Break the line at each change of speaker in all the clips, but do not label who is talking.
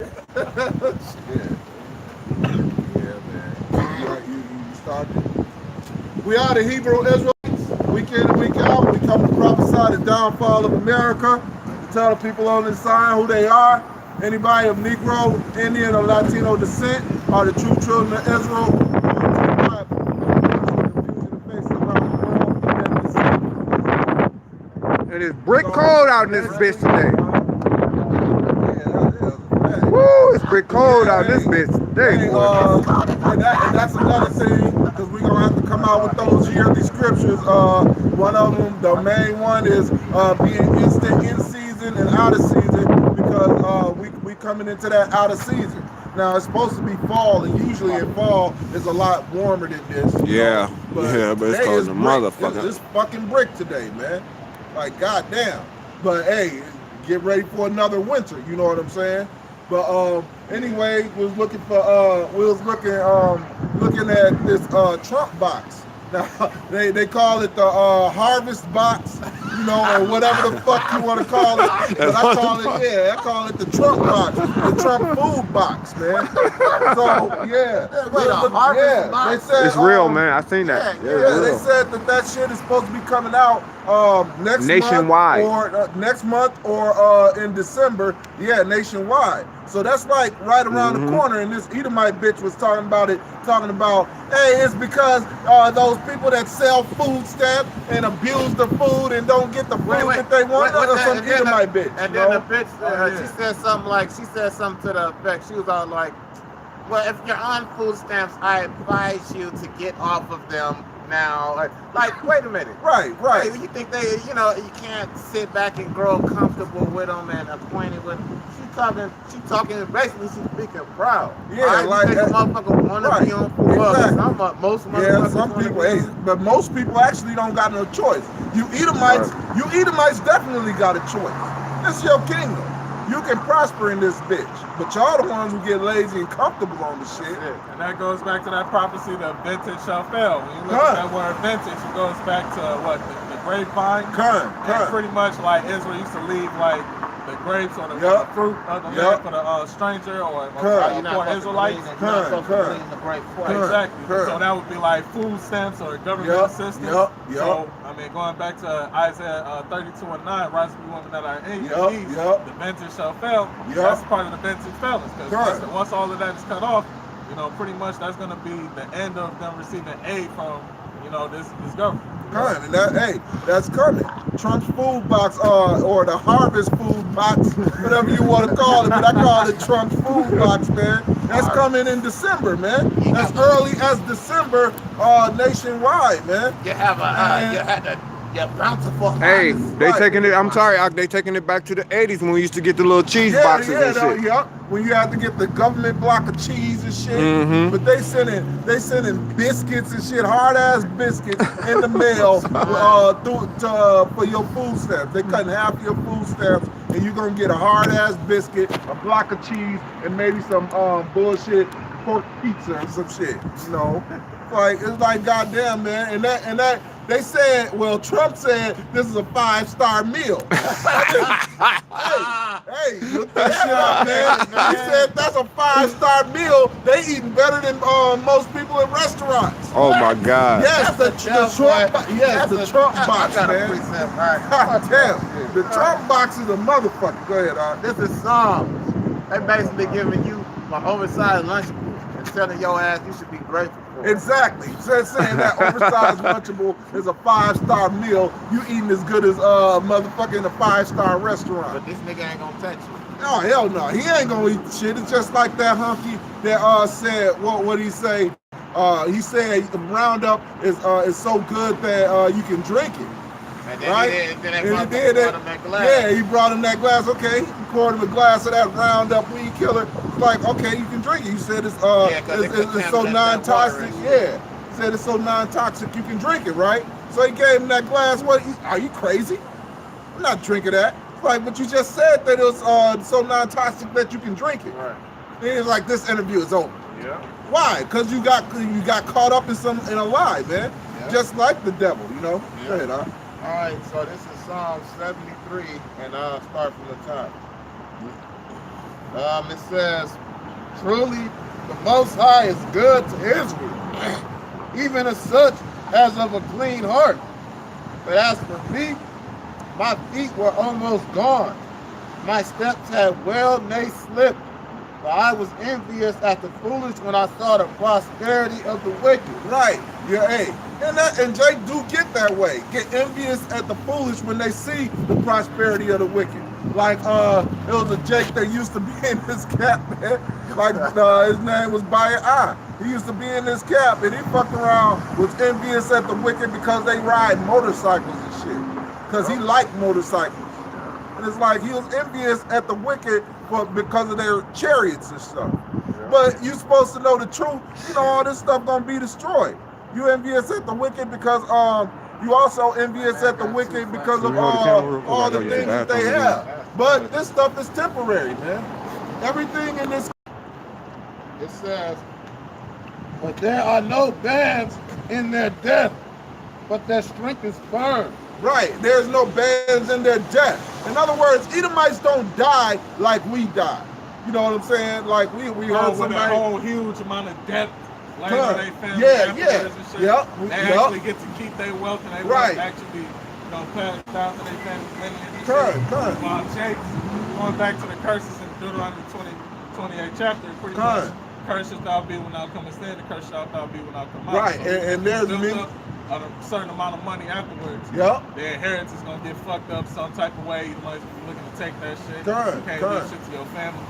Shit. Yeah, man. You started. We are the Hebrew Israelites. Week in and week out, we come to prophesy the downfall of America, to tell the people on this side who they are. Anybody of Negro, Indian, or Latino descent are the true children of Israel.
It is brick cold out in this bitch today. Woo, it's brick cold out in this bitch today, boy.
And that's another thing, because we're going to have to come out with those yearly scriptures. One of them, the main one, is being instant in season and out of season, because we coming into that out of season. Now, it's supposed to be fall, and usually in fall, it's a lot warmer than this.
Yeah, but it's cold as a motherfucker.
It's fucking brick today, man. Like, goddamn. But, hey, get ready for another winter, you know what I'm saying? But anyway, we was looking at this Trump box. Now they call it the harvest box, you know, or whatever the fuck you want to call it. But I call it the Trump box, the Trump food box, man. So yeah,
they said it's real, man. I seen that.
Yeah, they said that shit is supposed to be coming out
nationwide
next month or in December. Yeah, nationwide. So that's like right around the corner. And this Edomite bitch was talking about, hey, it's because those people that sell food stamps and abuse the food and don't get the food that they want. Some Edomite bitch.
And then the bitch, she said something to the effect. She was all like, well, if you're on food stamps, I advise you to get off of them now. Like, wait a minute.
Right.
Hey, you think you can't sit back and grow comfortable with them and acquainted with them. She talking, basically she's speaking proud.
Yeah,
like a motherfucker want to be on food.
Exactly.
Most motherfuckers
some people, but most people actually don't got no choice. You Edomites definitely got a choice. This is your kingdom. You can prosper in this bitch, but y'all the ones who get lazy and comfortable on the shit.
And that goes back to that prophecy, the vintage shall fail. When you look at that word vintage, it goes back to what, the grapevine? And pretty much like Israel used to leave like the grapes or the fruit of the land for the stranger or for Israelites. Exactly. So that would be like food stamps or government assistance. So, I mean, going back to Isaiah 32:9, rise to be women that are in ease, the vintage shall fail. That's part of the vintage failings. Because once all of that is cut off, you know, pretty much that's going to be the end of them receiving aid from, you know, this government.
And that's coming. Trump's food box, or the harvest food box, whatever you want to call it, but I call it Trump's food box, man. That's coming in December, man. As early as December, nationwide, man.
You had bountiful.
Hey, they taking it. I'm sorry, they taking it back to the '80s when we used to get the little cheese boxes and shit.
When you had to get the government block of cheese and shit. But they sending biscuits and shit, hard ass biscuits in the mail for your food stamps. They cutting half your food stamps, and you're gonna get a hard ass biscuit, a block of cheese, and maybe some bullshit pork pizza or some shit. You know, it's like goddamn, man, and that. They said, well, Trump said this is a 5-star meal. hey, look that shit up, man. He said that's a 5-star meal. They eating better than most people in restaurants.
Oh my God.
Yes, the Trump box, man. God damn, the Trump box is a motherfucker. Go ahead, Art.
This is Psalms. They basically giving you my oversized lunchable and telling your ass you should be grateful.
Exactly. Saying that oversized lunchable is a 5-star meal, you eating as good as motherfucker in a 5-star restaurant.
But this nigga ain't gonna touch you.
Oh hell no, he ain't gonna eat shit. It's just like that hunky that said what he say? He said Roundup is so good that you can drink it.
And then
right?
He did it.
Yeah, he brought him that glass. Okay, he poured him a glass of that Roundup weed killer. It's like, okay, you can drink it. He said it's so non-toxic. Yeah, he said it's so non-toxic you can drink it, right? So he gave him that glass. What? Are you crazy? I'm not drinking that. It's like, but you just said that it was so non-toxic that you can drink it.
Right.
And it's like this interview is over.
Yeah.
Why? Because you got caught up in a lie, man. Yeah. Just like the devil, you know.
Yeah.
Go ahead, huh?
All right, so this is Psalm 73, and I'll start from the top. It says, truly, the Most High is good to Israel, even as such as of a clean heart. But as for me, my feet were almost gone. My steps had well nigh slipped. For I was envious at the foolish when I saw the prosperity of the wicked.
Right. Yeah, hey. And Jake do get that way. Get envious at the foolish when they see the prosperity of the wicked. Like it was a Jake that used to be in this cap, man. Like his name was Bayer I. He used to be in this cap and he fucked around, was envious at the wicked because they ride motorcycles and shit. Because he liked motorcycles. And it's like he was envious at the wicked because of their chariots and stuff. Yeah. But you're supposed to know the truth. You know, all this stuff gonna be destroyed. You envious at the wicked because you also envious at the wicked because of all the things that they have. But this stuff is temporary, man. Everything in this.
It says, but there are no bands in their death, but their strength is firm.
Right, there's no bands in their death. In other words, Edomites don't die like we die. You know what I'm saying? Like we heard somebody.
A whole huge amount of debt. Later, they family
They
actually get to keep their wealth and they wealth actually pass down to their family lineage.
Correct.
Jake, going back to the curses in Deuteronomy 28 chapter, pretty much. Curses thou be when thou comest in, the curse shalt thou be when thou come out.
Right, so and there's
a certain amount of money afterwards.
Yep.
Their inheritance is gonna get fucked up some type of way. You might be looking to take that shit.
Correct.
You can't do shit to your family.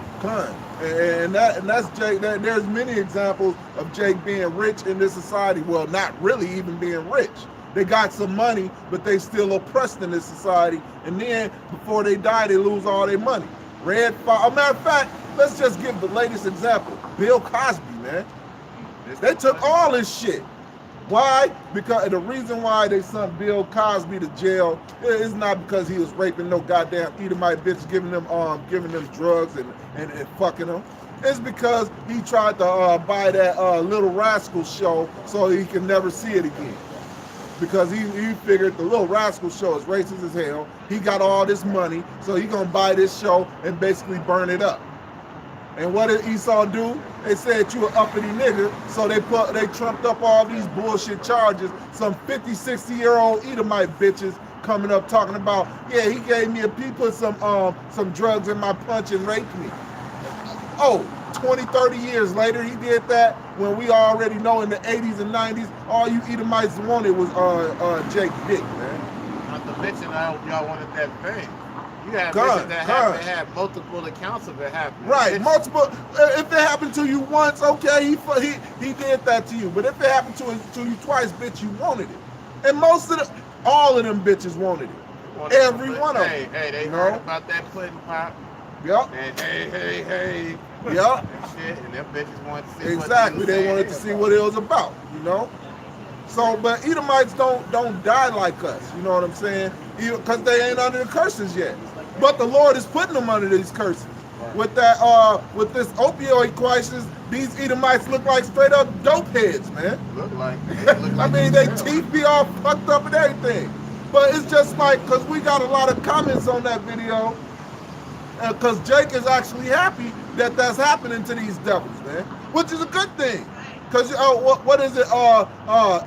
And that's Jake. There's many examples of Jake being rich in this society. Well, not really even being rich. They got some money, but they still oppressed in this society. And then before they die, they lose all their money. A matter of fact, let's just give the latest example. Bill Cosby, man. They took all this shit. Why? Because the reason why they sent Bill Cosby to jail is not because he was raping no goddamn Edomite bitch, giving them drugs and fucking them. It's because he tried to buy that Little Rascal show so he can never see it again. Because he figured the Little Rascal show is racist as hell. He got all this money, so he gonna buy this show and basically burn it up. And what did Esau do? They said you an uppity nigga, so they trumped up all these bullshit charges. Some 50, 60-year-old Edomite bitches coming up talking about, yeah, he gave me he put some drugs in my punch and raped me. Oh, 20, 30 years later, he did that when we already know in the 80s and 90s, all you Edomites wanted was Jake Dick, man.
Not to mention y'all wanted that fame. You had bitches that had multiple accounts of it happening.
Right, multiple. If it happened to you once, okay, he did that to you. But if it happened to you twice, bitch, you wanted it. And all of them bitches wanted it. Every one of them.
Hey, they heard about that pudding pop.
Yep.
And hey.
Yep.
And shit, and them bitches wanted to see
exactly. They wanted to see what it was about, you know? So, but Edomites don't die like us, you know what I'm saying? Because they ain't under the curses yet. But the Lord is putting them under these curses. With that, with this opioid crisis, these Edomites look like straight up dope heads, man.
Look like
I mean, they teeth be all fucked up and everything. But it's just like, because we got a lot of comments on that video, because Jake is actually happy that that's happening to these devils, man, which is a good thing. Because what is it?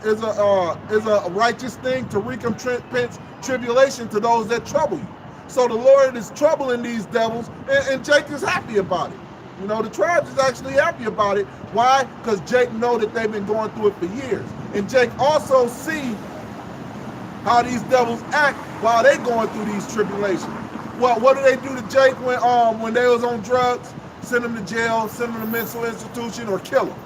Is a righteous thing to recompense tribulation to those that trouble you. So the Lord is troubling these devils, and Jake is happy about it. You know, the tribes is actually happy about it. Why? Because Jake know that they've been going through it for years, and Jake also see how these devils act while they going through these tribulations. Well, what do they do to Jake when they was on drugs? Send them to jail, send them to mental institution, or kill them.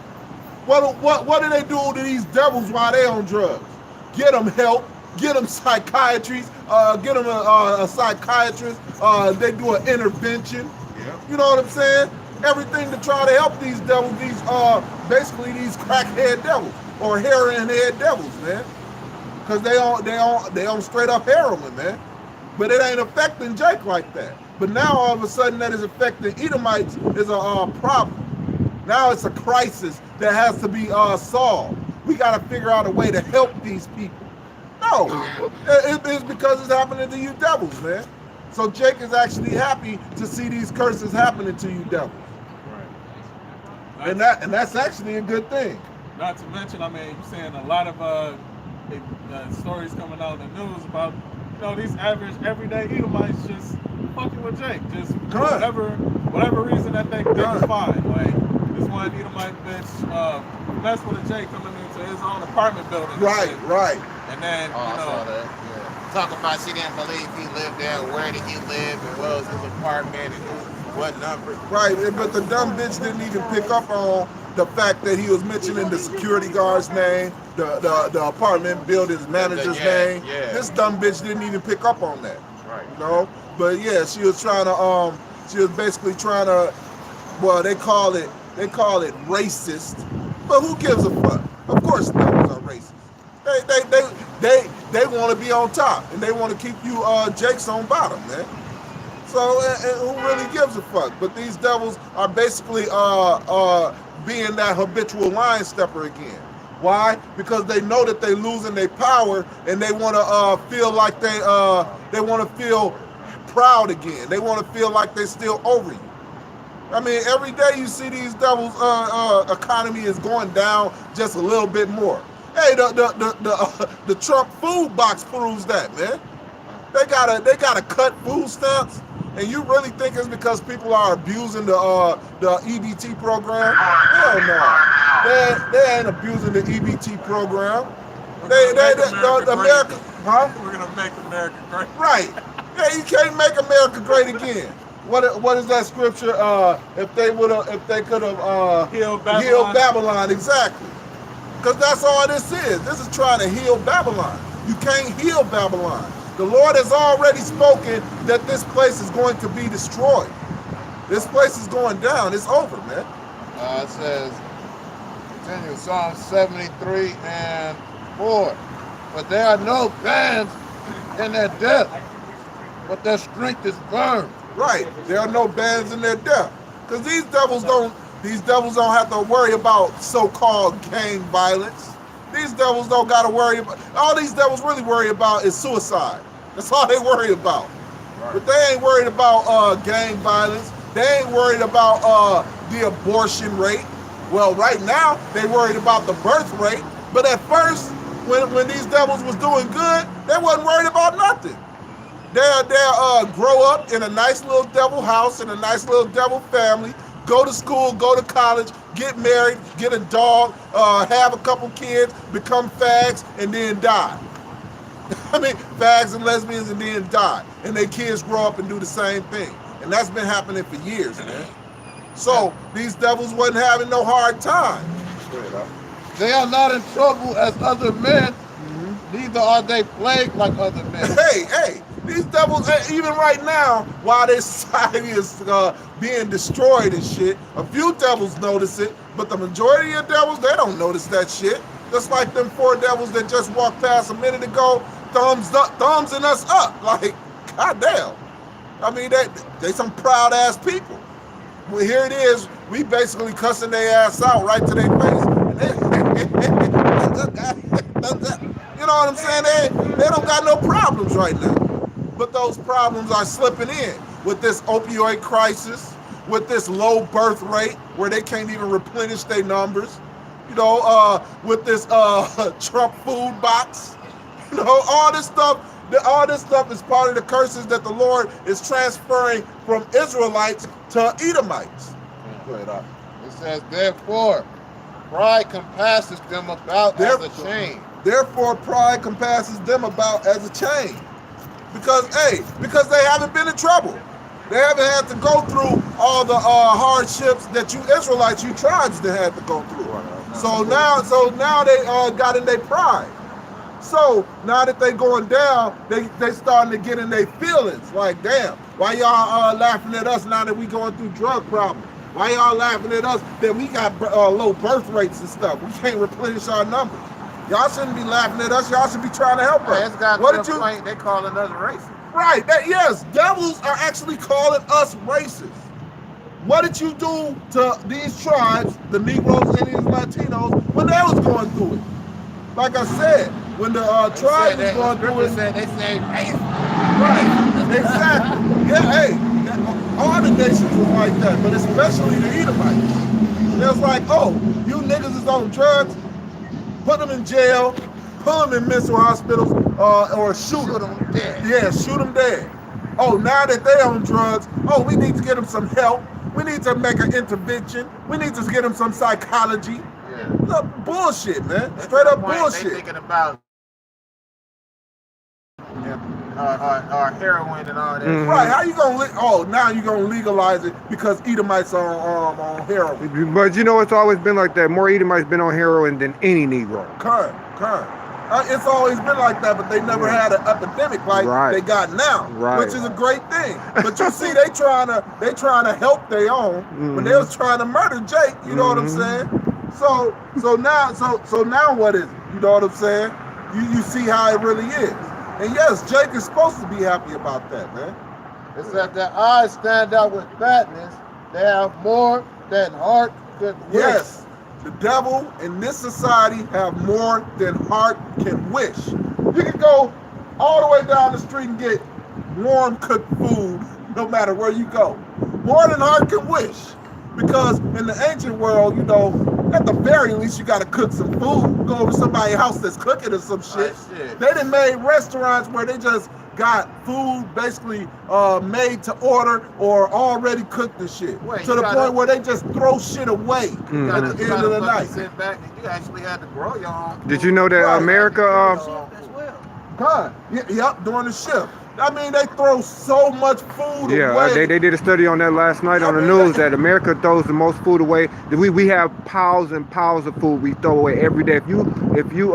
What do they do to these devils while they on drugs? Get them help, get them psychiatry, get them a psychiatrist. They do an intervention.
Yeah.
You know what I'm saying? Everything to try to help these devils. These basically these crackhead devils or heroin head devils, man. Because they on straight up heroin, man. But it ain't affecting Jake like that. But now all of a sudden that is affecting Edomites is a problem. Now it's a crisis that has to be solved. We got to figure out a way to help these people. No, it's because it's happening to you devils, man. So Jake is actually happy to see these curses happening to you devils.
Right.
And that's actually a good thing.
Not to mention, I mean, you're seeing a lot of stories coming out in the news about, these average everyday Edomites just fucking with Jake, just whatever reason that they can find. Like this one Edomite bitch messed with a Jake coming into his own apartment building.
Right.
And then
I saw that. Yeah. Talking about she didn't believe he lived there. Where did he live? And what was his apartment? And what number?
Right, but the dumb bitch didn't even pick up on the fact that he was mentioning the security guard's name, the apartment building's manager's name.
Yeah.
This dumb bitch didn't even pick up on that.
Right.
But yeah, she was trying to she was basically trying to, well, they call it racist. But who gives a fuck? Of course devils are racist. They want to be on top and they want to keep you Jakes on bottom, man. So and who really gives a fuck? But these devils are basically being that habitual line stepper again. Why? Because they know that they're losing their power and they want to feel like they want to feel proud again. They want to feel like they're still over you. I mean, every day you see these devils' economy is going down just a little bit more. Hey, the Trump food box proves that, man. They gotta cut food stamps, and you really think it's because people are abusing the EBT program? Hell no, they ain't abusing the EBT program. The America, huh?
We're gonna make America great.
Right. Yeah, you can't make America great again. What is that scripture? If they could have
healed
Babylon, exactly. Because that's all this is. This is trying to heal Babylon. You can't heal Babylon. The Lord has already spoken that this place is going to be destroyed. This place is going down. It's over, man.
It says, continue, Psalm 73 and 4. But there are no bands in their death, but their strength is firm.
Right. There are no bands in their death. Because these devils don't have to worry about so-called gang violence. These devils don't got to worry about, all these devils really worry about is suicide. That's all they worry about. Right. But they ain't worried about gang violence. They ain't worried about the abortion rate. Well, right now, they worried about the birth rate. But at first, when these devils was doing good, they wasn't worried about nothing. They'll grow up in a nice little devil house, in a nice little devil family, go to school, go to college, get married, get a dog, have a couple kids, become fags, and then die. I mean, fags and lesbians and then die. And their kids grow up and do the same thing. And that's been happening for years, man. So these devils wasn't having no hard time.
They are not in trouble as other men, neither are they plagued like other men.
Hey, these devils, even right now, while their society is being destroyed and shit, a few devils notice it, but the majority of devils, they don't notice that shit. Just like them 4 devils that just walked past a minute ago, thumbsing us up. Like, goddamn. I mean, they some proud ass people. Well, here it is, we basically cussing their ass out right to their face. You know what I'm saying? They don't got no problems right now. But those problems are slipping in with this opioid crisis, with this low birth rate where they can't even replenish their numbers, with this Trump food box, all this stuff is part of the curses that the Lord is transferring from Israelites to Edomites.
It says, therefore, pride compasses them about as a chain.
Therefore, pride compasses them about as a chain. Because they haven't been in trouble. They haven't had to go through all the hardships that you Israelites, you tribes, that had to go through. So now they got in their pride. So now that they going down, they starting to get in their feelings. Like, damn, why y'all laughing at us now that we going through drug problems? Why y'all laughing at us that we got low birth rates and stuff? We can't replenish our numbers. Y'all shouldn't be laughing at us. Y'all should be trying to help us.
What did you? They calling us racist.
Right. Yes, devils are actually calling us racist. What did you do to these tribes, the Negroes, Indians, Latinos, when they was going through it? Like I said, when the tribes was going through it,
they said racist.
Right. Exactly. Yeah, hey, all the nations was like that, but especially the Edomites. It was like, oh, you niggas is on drugs, put them in jail, put them in mental hospitals, or shoot them
dead.
Yeah, shoot them dead. Oh, now that they on drugs, oh, we need to get them some help. We need to make an intervention. We need to get them some psychology.
Yeah.
Look, bullshit, man. Straight up
They
bullshit.
thinking about heroin and all that.
Right? How you gonna? Now you gonna legalize it because Edomites are on heroin.
But you know, it's always been like that. More Edomites been on heroin than any Negro.
Current. It's always been like that, but they never had an epidemic like they got now, which is a great thing. But you see, they trying to help their own when they was trying to murder Jake. You know what I'm saying? So now what is it? You know what I'm saying? You see how it really is. And yes, Jake is supposed to be happy about that, man.
It's that their eyes stand out with fatness. They have more than heart could wish.
Yes, the devil in this society have more than heart can wish. You can go all the way down the street and get warm cooked food no matter where you go. More than heart can wish. Because in the ancient world, you know, at the very least, you got to cook some food. Go over to somebody's house that's cooking or some shit. They done made restaurants where they just got food basically made to order or already cooked and shit. To the point where they just throw shit away at the end of the night.
Sit back and you actually had to grow your own.
Did you know that America?
Yep, during the shift. I mean, they throw so much food away.
They did a study on that last night on the news that America throws the most food away. We have piles and piles of food we throw away every day. If you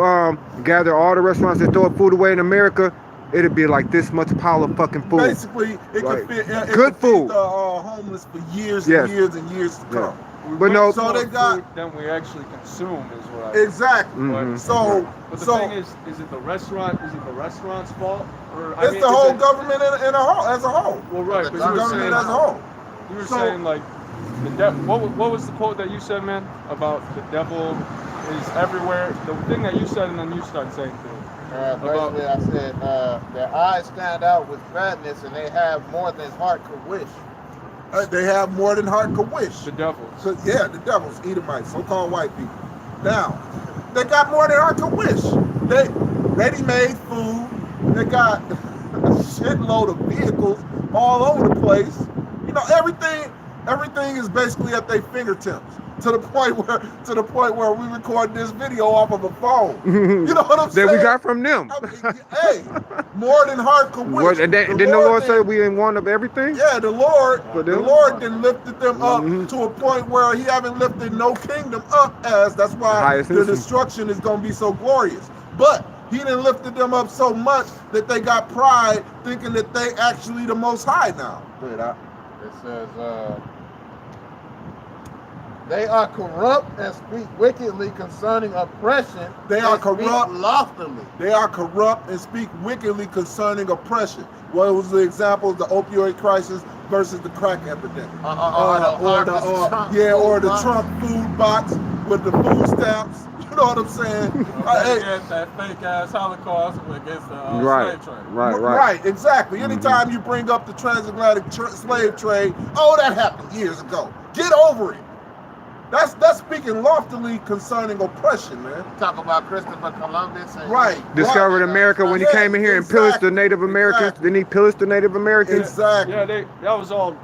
gather all the restaurants that throw food away in America, it'd be like this much pile of fucking food.
Basically, it could fit
good food.
Feed the homeless for years and years and years to come.
But no,
so they got than we actually consume is what I
exactly.
But the thing is it the restaurant? Is it the restaurant's fault? Or
it's the whole government as a whole.
Well, right, but
the government as a whole.
You were saying like the devil. What was the quote that you said, man? About the devil is everywhere. The thing that you said, and then you started saying things.
Basically, I said their eyes stand out with fatness, and they have more than heart could wish.
They have more than heart could wish.
The devils.
So, yeah, the devils, Edomites, so-called white people. Now, they got more than heart could wish. They ready-made food. They got a shitload of vehicles all over the place. You know, everything is basically at their fingertips. To the point where we record this video off of a phone. You know what I'm saying?
That we got from them.
Hey, more than heart could wish.
Didn't the Lord say we in want of everything?
Yeah, the Lord then lifted them up to a point where he haven't lifted no kingdom up that's why the destruction is going to be so glorious. But he didn't lifted them up so much that they got pride thinking that they actually the most high now.
It says, they are corrupt and speak wickedly concerning oppression.
They are corrupt
loftily.
They are corrupt and speak wickedly concerning oppression. What was the example of the opioid crisis versus the crack epidemic? Or the Trump food box with the food stamps. You know what I'm saying?
That fake ass Holocaust against the slave trade.
Right, exactly. Anytime you bring up the transatlantic slave trade, that happened years ago. Get over it. That's speaking loftily concerning oppression, man.
Talk about Christopher Columbus.
Discovered America when he came in here and pillaged the Native Americans. Didn't he pillage the Native Americans?
Exactly.
Yeah, that was all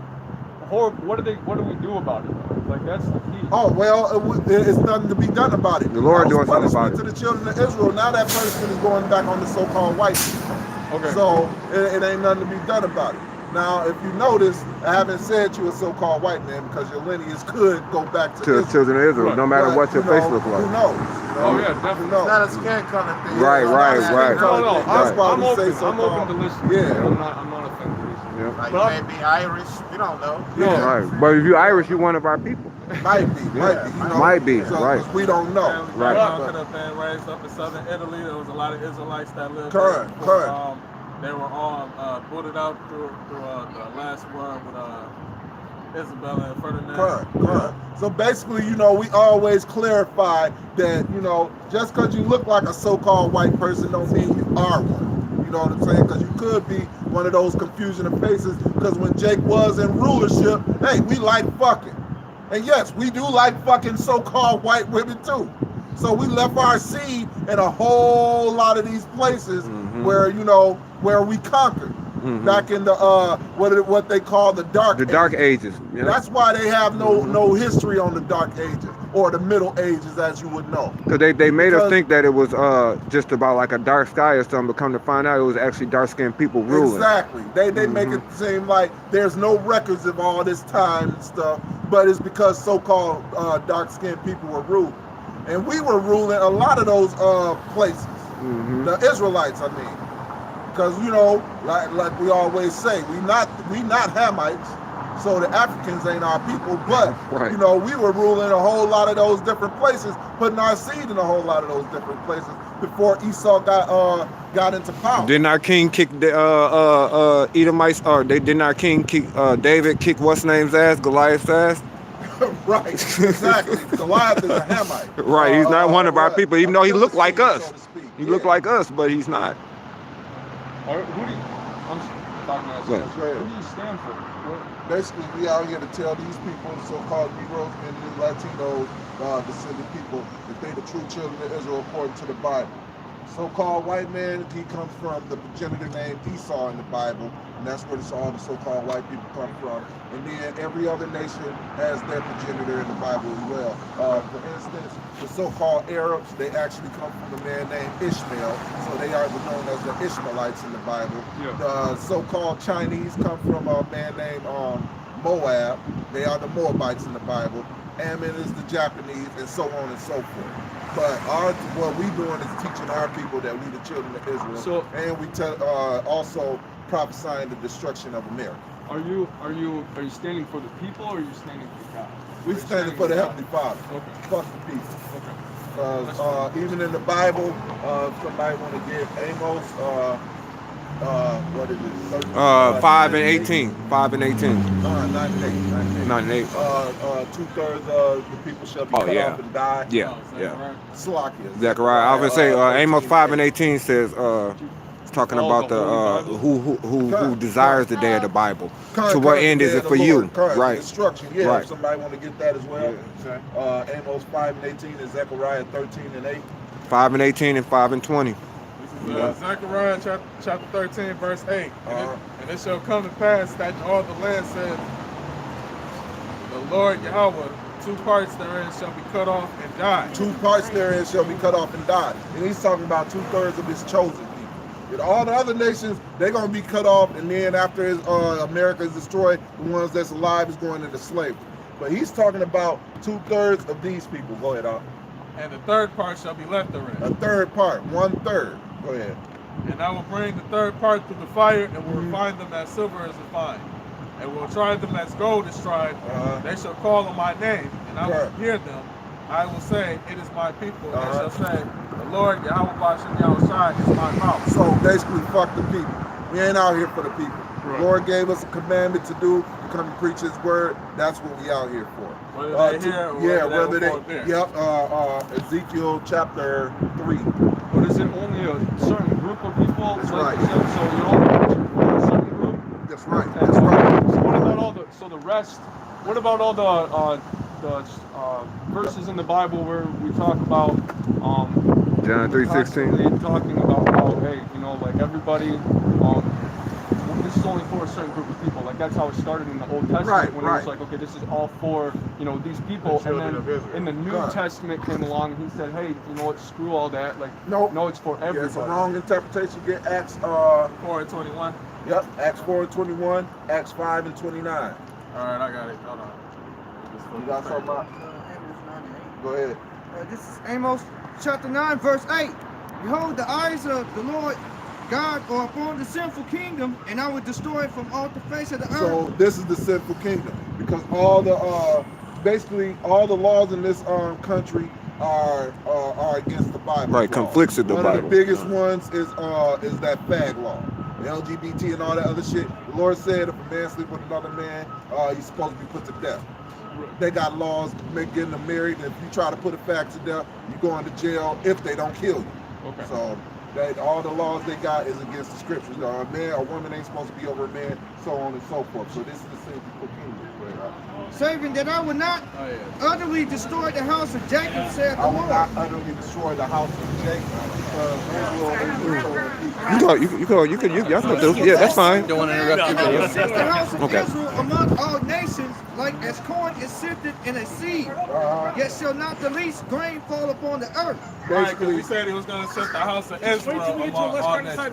horrible. What do we do about it? Like that's the key.
Oh well, it's nothing to be done about it.
The Lord doing something about it.
To the children of Israel. Now that punishment is going back on the so-called white people.
Okay.
So it ain't nothing to be done about it. Now, if you notice, I haven't said you a so-called white man because your lineage could go back to
the children of Israel, no matter what your face looks like.
Who knows?
Oh yeah, definitely.
It's not a skin color thing.
Right.
No,
That's why
I'm
we say
open. I'm open to listen.
Yeah.
I'm not offended.
Yeah.
Like you may be Irish, you don't know.
Yeah.
Right. But if you're Irish, you're one of our people.
Might be.
Might be, right.
We don't know.
Right.
Could have been raised up in southern Italy. There was a lot of Israelites that lived
there. Correct.
They were all booted out through the last war with Isabella and Ferdinand.
Correct. So basically, we always clarify that, just because you look like a so-called white person don't mean you are one. You know what I'm saying? Because you could be one of those confusion of faces, because when Jake was in rulership, hey, we like fucking. And yes, we do like fucking so-called white women too. So we left our seed in a whole lot of these places where, you know, where we conquered. Back in the what they call the dark
ages. Yeah.
That's why they have no history on the dark ages or the middle ages, as you would know.
Because they made us think that it was just about like a dark sky or something, but come to find out it was actually dark-skinned people ruling.
Exactly. They make it seem like there's no records of all this time and stuff, but it's because so-called dark-skinned people were ruling. And we were ruling a lot of those places. The Israelites, I mean. Because, you know, like we always say, we not Hamites, so the Africans ain't our people, but, you know, we were ruling a whole lot of those different places, putting our seed in a whole lot of those different places before Esau got into power.
Didn't our king kick the Edomites, or didn't our king kick David kick what's name's ass, Goliath's ass?
Right, exactly. Goliath is a Hamite.
Right, he's not one of our people, even though he looked like us. He looked like us, but he's not.
Who do you, I'm talking about myself. Who do you stand for?
Basically, we out here to tell these people, so-called Negroes and the Latino descended people, that they the true children of Israel according to the Bible. So-called white man, he comes from the progenitor named Esau in the Bible, and that's where all the so-called white people come from. And then every other nation has their progenitor in the Bible as well. For instance, the so-called Arabs, they actually come from a man named Ishmael, so they are known as the Ishmaelites in the Bible. The so-called Chinese come from a man named Moab. They are the Moabites in the Bible. Ammon is the Japanese, and so on and so forth. But what we doing is teaching our people that we the children of Israel, and we also prophesying the destruction of America.
Are you standing for the people, or are you standing for God?
We standing for the Heavenly Father.
Okay.
Fuck the people. Okay. Even in the Bible, somebody want to give Amos, what is it?
5 and 18. 5 and 18.
9 and 8.
9 and 8.
2/3 of the people shall be cut off and die.
Yeah.
Salakia.
Zechariah. I was gonna say Amos 5 and 18 says it's talking about the who desires the day of the Bible. To what end is it for you? Right.
Destruction. Yeah. Right. If somebody want to get that as well. Yeah. Amos 5 and 18 and Zechariah 13 and 8.
5 and 18 and 5 and 20.
Zechariah chapter 13, verse 8. And it shall come to pass that all the land said, the Lord Yahweh, 2 parts therein shall be cut off and die. 2 parts therein shall be cut off and die. And he's talking about 2/3 of his chosen people. And all the other nations, they're going to be cut off, and then after America is destroyed, the ones that's alive is going into slavery. But he's talking about 2/3 of these people. Go ahead, Al. And the 3rd part shall be left therein.
A 3rd part, 1/3. Go ahead.
And I will bring the 3rd part through the fire, and will refine them as silver is refined. And will try them as gold is tried. They shall call on my name, and I will hear them. I will say, it is my people. And they shall say, the Lord Yahweh Bashem Yahushai is my mouth.
So basically, fuck the people. We ain't out here for the people. Right. The Lord gave us a commandment to do, to come and preach His word. That's what we out here for.
Whether they hear or whether they
there. Ezekiel chapter 3.
But is it only a certain group of people?
That's right.
So you only preaching for a certain group?
That's right. That's right.
So what about the rest? What about all the verses in the Bible where we talk about
John 3:16
talking about how, hey, you know, like everybody, this is only for a certain group of people. Like that's how it started in the Old Testament, when it was like, okay, this is all for, you know, these people. And then in the New Testament came along and he said, hey, you know what, screw all that. Like, no, it's for everybody.
It's a wrong interpretation. Get Acts
4 and 21.
Yep, Acts 4 and 21, Acts 5 and 29.
All right, I got it. Hold on.
You got something about? Go ahead.
This is Amos chapter 9, verse 8. Behold, the eyes of the Lord God are upon the sinful kingdom, and I will destroy it from off the face of the earth.
So this is the sinful kingdom, because all the basically all the laws in this country are against the Bible.
Right, conflicts with the Bible.
One of the biggest ones is that fag law. The LGBT and all that other shit. The Lord said if a man sleep with another man, he's supposed to be put to death. They got laws getting them married, and if you try to put a fag to death, you go into jail if they don't kill you.
Okay.
So That all the laws they got is against the scriptures. A man, a woman ain't supposed to be over a man, so on and so forth. So this is the sinful kingdom.
Saving that I would not utterly destroy the house of Jacob, said the
I will
Lord.
not utterly destroy the house of Jacob.
Y'all can do. Yeah, that's fine.
Don't want to interrupt you.
I will sift the house of
Okay.
Israel among all nations, like as corn is sifted in a seed. Yet shall not the least grain fall upon the earth.
Right, because he said he was going to set the house of Israel among all nations.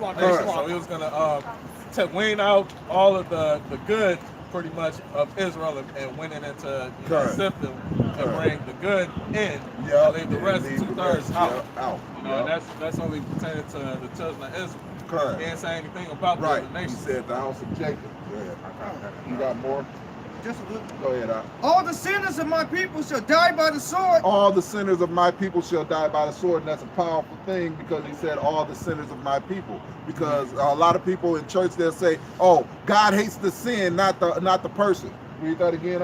So he was going to wean out all of the good, pretty much, of Israel and went in into sift them and bring the good in and leave the rest 2/3 out. And that's only pertaining to the children of Israel.
Correct.
He didn't say anything about the other
He
nations.
said the house of Jacob. You got more?
Just a little.
Go ahead,
All the sinners of my people shall die by the sword.
all the sinners of my people shall die by the sword, and that's a powerful thing because he said all the sinners of my people. Because a lot of people in church they'll say, "Oh, God hates the sin, not the person." Read that again,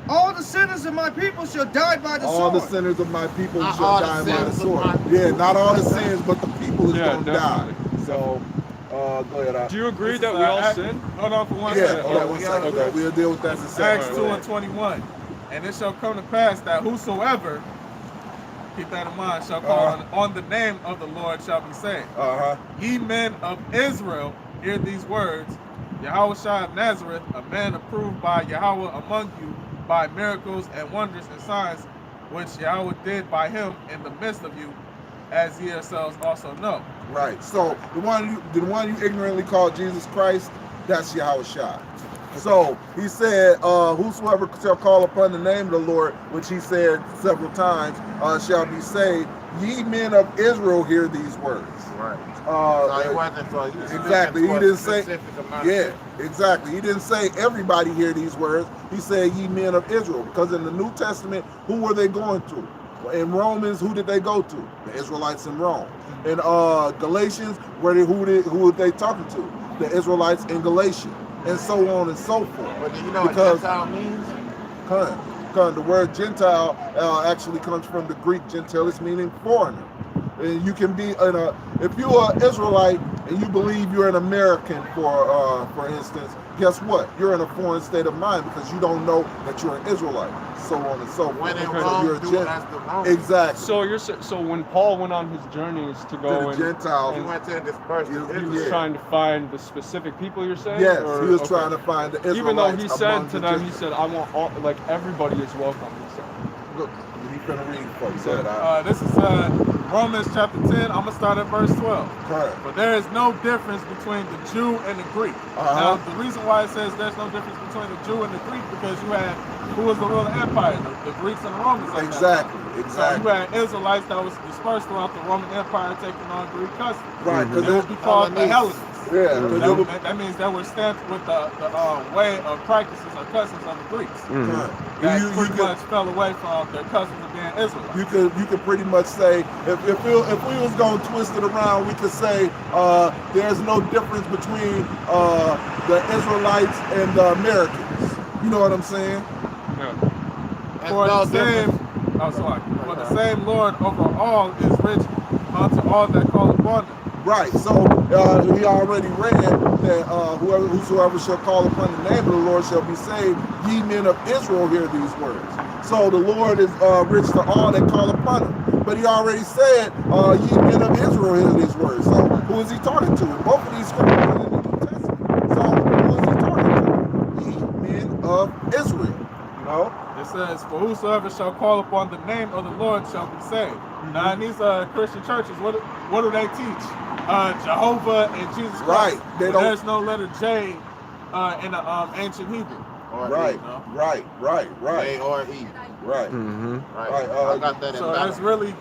All the sinners of my people shall die by the
all
sword.
the sinners of my people
Not
shall
all the
die by the
sins of
sword.
my
Yeah, not all the sins, but the people is
Yeah,
gonna die.
definitely.
So, go ahead.
Do you agree
This
that
is,
we all
Act-
sin?
Hold on for one
Yeah,
second.
hold on one second. Okay, we'll deal with that in a second.
Acts 2:21. And it shall come to pass that whosoever, keep that in mind, shall call on the name of the Lord shall be saved. Ye men of Israel, hear these words. Yahweh of Nazareth, a man approved by Yahweh among you by miracles and wonders and signs, which Yahweh did by him in the midst of you, as ye yourselves also know.
Right. So the one you ignorantly call Jesus Christ, that's Yahweh Shai. So he said, whosoever shall call upon the name of the Lord, which he said several times, shall be saved. Ye men of Israel, hear these words.
Right. So he wasn't
Exactly. He didn't say.
specific amount.
Yeah, exactly. He didn't say everybody hear these words. He said, ye men of Israel, because in the New Testament, who were they going to? In Romans, who did they go to? The Israelites in Rome. In Galatians, who were they talking to? The Israelites in Galatia, and so on and so forth.
But do you know what Gentile means?
The word Gentile actually comes from the Greek gentilis, meaning foreigner. And you can be if you're an Israelite and you believe you're an American, for instance, guess what? You're in a foreign state of mind because you don't know that you're an Israelite, so on and so forth.
When in
So
Rome,
you're a
do as the Romans.
Exactly.
So when Paul went on his journeys to go
To the Gentiles.
He went to disperse the
he was
Israel.
trying to find the specific people, you're saying?
Yes,
Or-
he was
okay.
trying to find the Israelites.
Even though he said
among
to
the
them, he
Gentiles.
said, I want all, like everybody is welcome. He said.
Look, he's gonna read for you.
This is Romans chapter 10. I'm going to start at verse 12.
Correct.
But there is no difference between the Jew and the Greek. Now, the reason why it says there's no difference between the Jew and the Greek, because you had, who was the ruling empire? The Greeks and the Romans. at that
Exactly,
time.
exactly.
So you had Israelites that was dispersed throughout the Roman Empire taking on Greek customs.
Right,
They would be called the Hellenes.
Yeah, because they were
That means they were stamped with the way of practices or customs of the Greeks. That pretty much fell away from their customs of being Israelites.
you could pretty much say if we was gonna twist it around, we could say there's no difference between the Israelites and the Americans. You know what I'm saying?
Yeah.
For the same Lord over all is rich unto all that call upon him.
Right. So we already read that whosoever shall call upon the name of the Lord shall be saved. Ye men of Israel, hear these words. So the Lord is rich to all that call upon him. But he already said, ye men of Israel, hear these words. So who is he talking to? Both of these scriptures are in the New Testament. So who is he talking to? Ye men of Israel. You know?
It says, for whosoever shall call upon the name of the Lord shall be saved. Now in these Christian churches, what do they teach? Jehovah and Jesus Christ.
Right.
But there's no letter J in the ancient Hebrew.
Right. Right.
They or he.
Right.
Right. I got that in
So that's really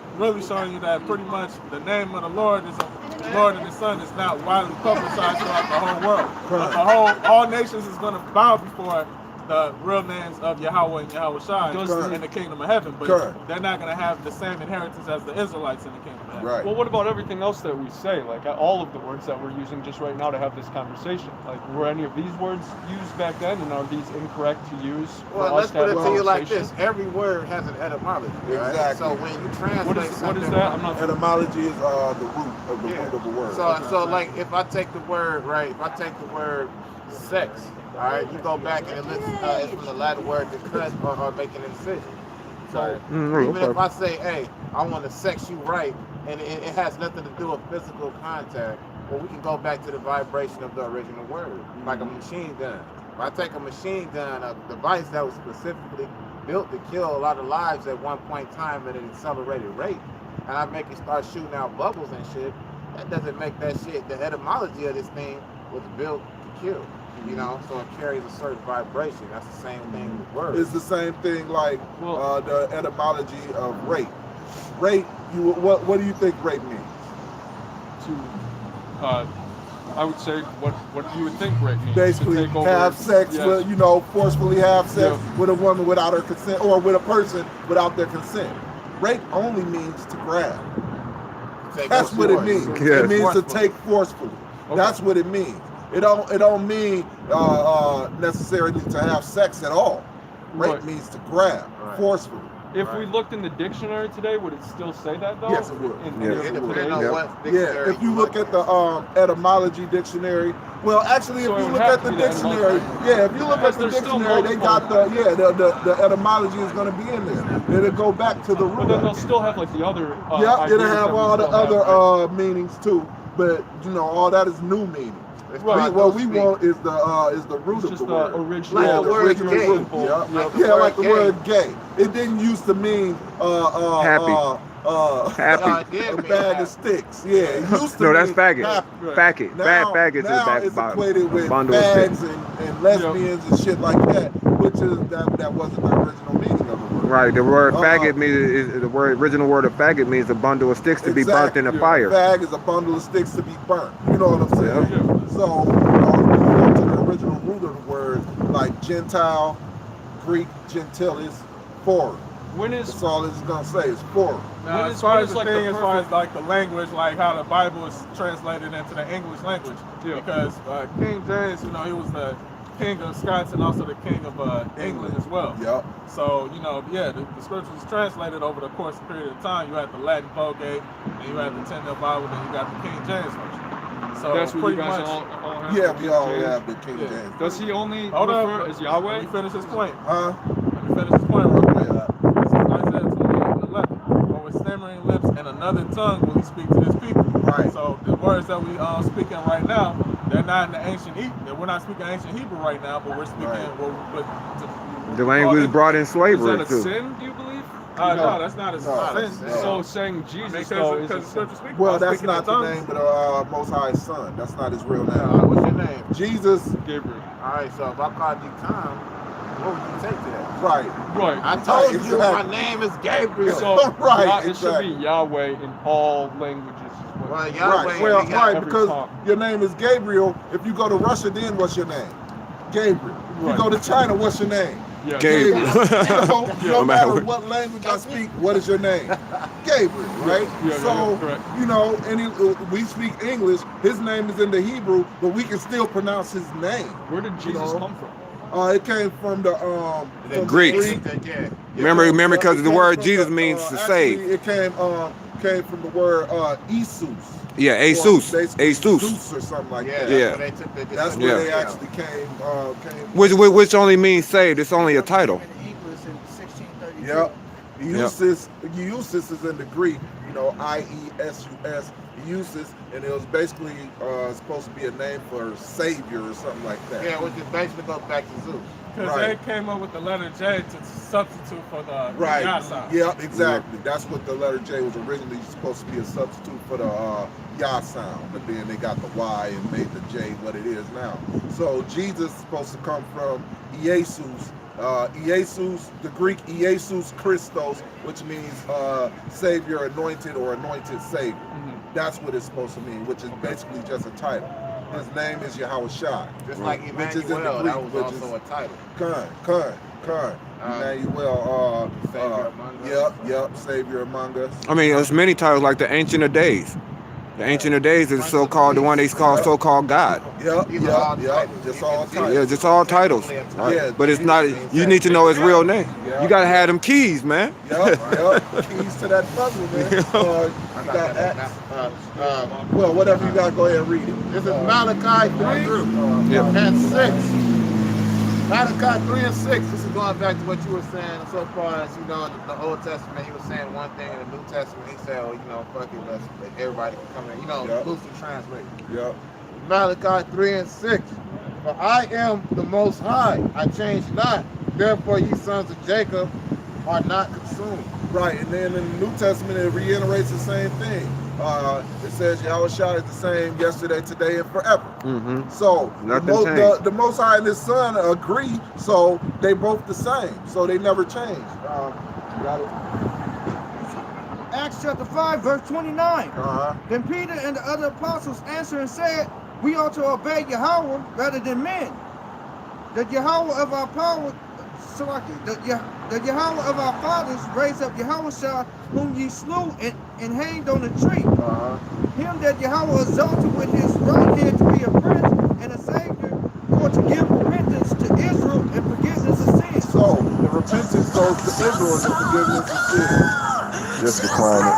showing you that pretty much the name of the Lord is the Lord and the Son is not widely publicized throughout the whole world. But all nations is going to bow before the real names of Yahweh and Yahweh Shai in the kingdom of heaven, but they're not going to have the same inheritance as the Israelites in the kingdom of heaven.
Right.
Well, what about everything else that we say? Like all of the words that we're using just right now to have this conversation. Like, were any of these words used back then, and are these incorrect to use?
Well, let's put it to you like this: every word has an etymology. Right?
Exactly.
So when you translate
what is that? I'm not.
Etymology is the root of the root of the word.
So like if I take the word if I take the word sex, all right, you go back and it's from the Latin word to cut or make an incision. So even if I say, hey, I want to sex you right, and it has nothing to do with physical contact, well, we can go back to the vibration of the original word, like a machine gun. If I take a machine gun, a device that was specifically built to kill a lot of lives at one point in time at an accelerated rate, and I make it start shooting out bubbles and shit, that doesn't make that shit. The etymology of this thing was built to kill, you know, so it carries a certain vibration. That's the same thing with words.
It's the same thing like the etymology of rape. Rape, what do you think rape means?
I would say what you would think rape means.
Basically, have sex with, forcefully have sex with a woman without her consent, or with a person without their consent. Rape only means to grab. That's what it means. It means to take forcefully. Okay. That's what it means. It don't mean necessarily to have sex at all. Rape means to grab forcefully.
If we looked in the dictionary today, would it still say that though?
Yes, it would.
If
you look at the etymology dictionary, well, actually, if you look at the dictionary, if you look at the dictionary, they got the etymology is going to be in there. It'll go back to the root.
But then they'll still have like the other.
It'll have all the other meanings too. But all that is new meaning. Right. What we want is the root of the word.
Original,
like the word gay.
Like the word gay. It didn't used to mean
happy.
A bag of sticks. Yeah, it used to
no,
mean
that's faggot.
happy.
Faggot. Faggot is
now
back
it's
bottom.
equated with
Bundle of
bags
sticks.
and lesbians and shit like that, which is that wasn't the original meaning of the word.
Right. The word faggot means original word of faggot means a bundle of sticks to be burnt in a fire.
Fag is a bundle of sticks to be burnt. You know what I'm saying? Yeah. So, you go to the original root of the word, like Gentile, Greek, gentilis, foreign. That's all it's gonna say is foreign.
Now, as far as like the language, like how the Bible is translated into the English language, because King James, he was the king of Scots and also the king of England as well.
Yep.
So, the scriptures is translated over the course of period of time. You had the Latin Vulgate, and you had the Tyndale Bible, then you got the King James version. So
that's what you guys all have.
We all have the King James.
Does he only refer as Yahweh?
Let me finish his point.
Huh?
Let me finish his point real quick. This is Isaiah 28:11. For with stammering lips and another tongue will he speak to his people.
Right.
So the words that we speaking right now, they're not in the ancient Hebrew. We're not speaking ancient Hebrew right now, but we're speaking
the language brought in slavery.
Is that a sin, do you believe?
No, that's not a sin.
So saying Jesus,
well, that's not the name of the Most High's Son. That's not his real name.
What's your name?
Jesus.
Gabriel.
All right, so if I called you Tom, what would you take to that?
Right.
I told you my name is Gabriel.
So it should be Yahweh in all languages.
Well, Yahweh.
Right, because your name is Gabriel. If you go to Russia, then what's your name? Gabriel. If you go to China, what's your name?
Yeah. Gabriel.
No matter what language I speak, what is your name? Gabriel, right? We speak English. His name is in the Hebrew, but we can still pronounce his name.
Where did Jesus come from?
It came from the
Greeks. Remember, because the word Jesus means to save.
It came from the word Jesus.
Yeah, Jesus.
Jesus or something like that.
Yeah.
That's where they actually came.
Which only means saved. It's only a title.
Yep. Eusus is in the Greek. I-E-S-U-S. Eusus, and it was basically supposed to be a name for savior or something like that.
Yeah, which is basically goes back to Zeus.
Because they came up with the letter J to substitute for the Yah sound.
Yeah, exactly. That's what the letter J was originally supposed to be, a substitute for the Yah sound, but then they got the Y and made the J what it is now. So Jesus is supposed to come from Jesus. Jesus, the Greek Jesus Christos, which means Savior, anointed, or anointed Savior. That's what it's supposed to mean, which is basically just a title. His name is Yahweh Shai.
Just like Emmanuel, that was also a title.
Khan. Emmanuel,
Savior among us.
Yep, Savior among us.
I mean, there's many titles like the Ancient of Days. The Ancient of Days is so-called, the one they call so-called God.
Yep. Just all titles.
Yeah, just all titles. Right?
Yeah,
but it's not, you need to know his real name.
Yeah.
You gotta have them keys, man.
Yep. Keys to that puzzle, man. You got Acts. Well, whatever you got, go ahead and read it.
This is Malachi 3 and 6. Malachi 3 and 6. This is going back to what you were saying so far as, you know, in the Old Testament, he was saying one thing. In the New Testament, he said, oh, you know, fuck it, let everybody can come in. You know, loosely translate.
Yep.
Malachi 3 and 6. For I am the Most High, I change not. Therefore, ye sons of Jacob are not consumed.
Right, and then in the New Testament, it reiterates the same thing. It says Yahweh Shai is the same yesterday, today, and forever. So the Most High and His Son agree, so they both the same. So they never change. Got it?
Acts chapter 5, verse 29.
Uh-huh.
Then Peter and the other apostles answered and said, we ought to obey Yahweh rather than men. That Yahweh of our power, the Yahweh of our fathers raised up Yahweh Shai, whom ye slew and hanged on a tree. Him that Yahweh exalted with his right hand to be a prince and a savior, for to give repentance to Israel and forgiveness of sins.
So the repentance goes to Israel and the forgiveness of sins. Just decline it.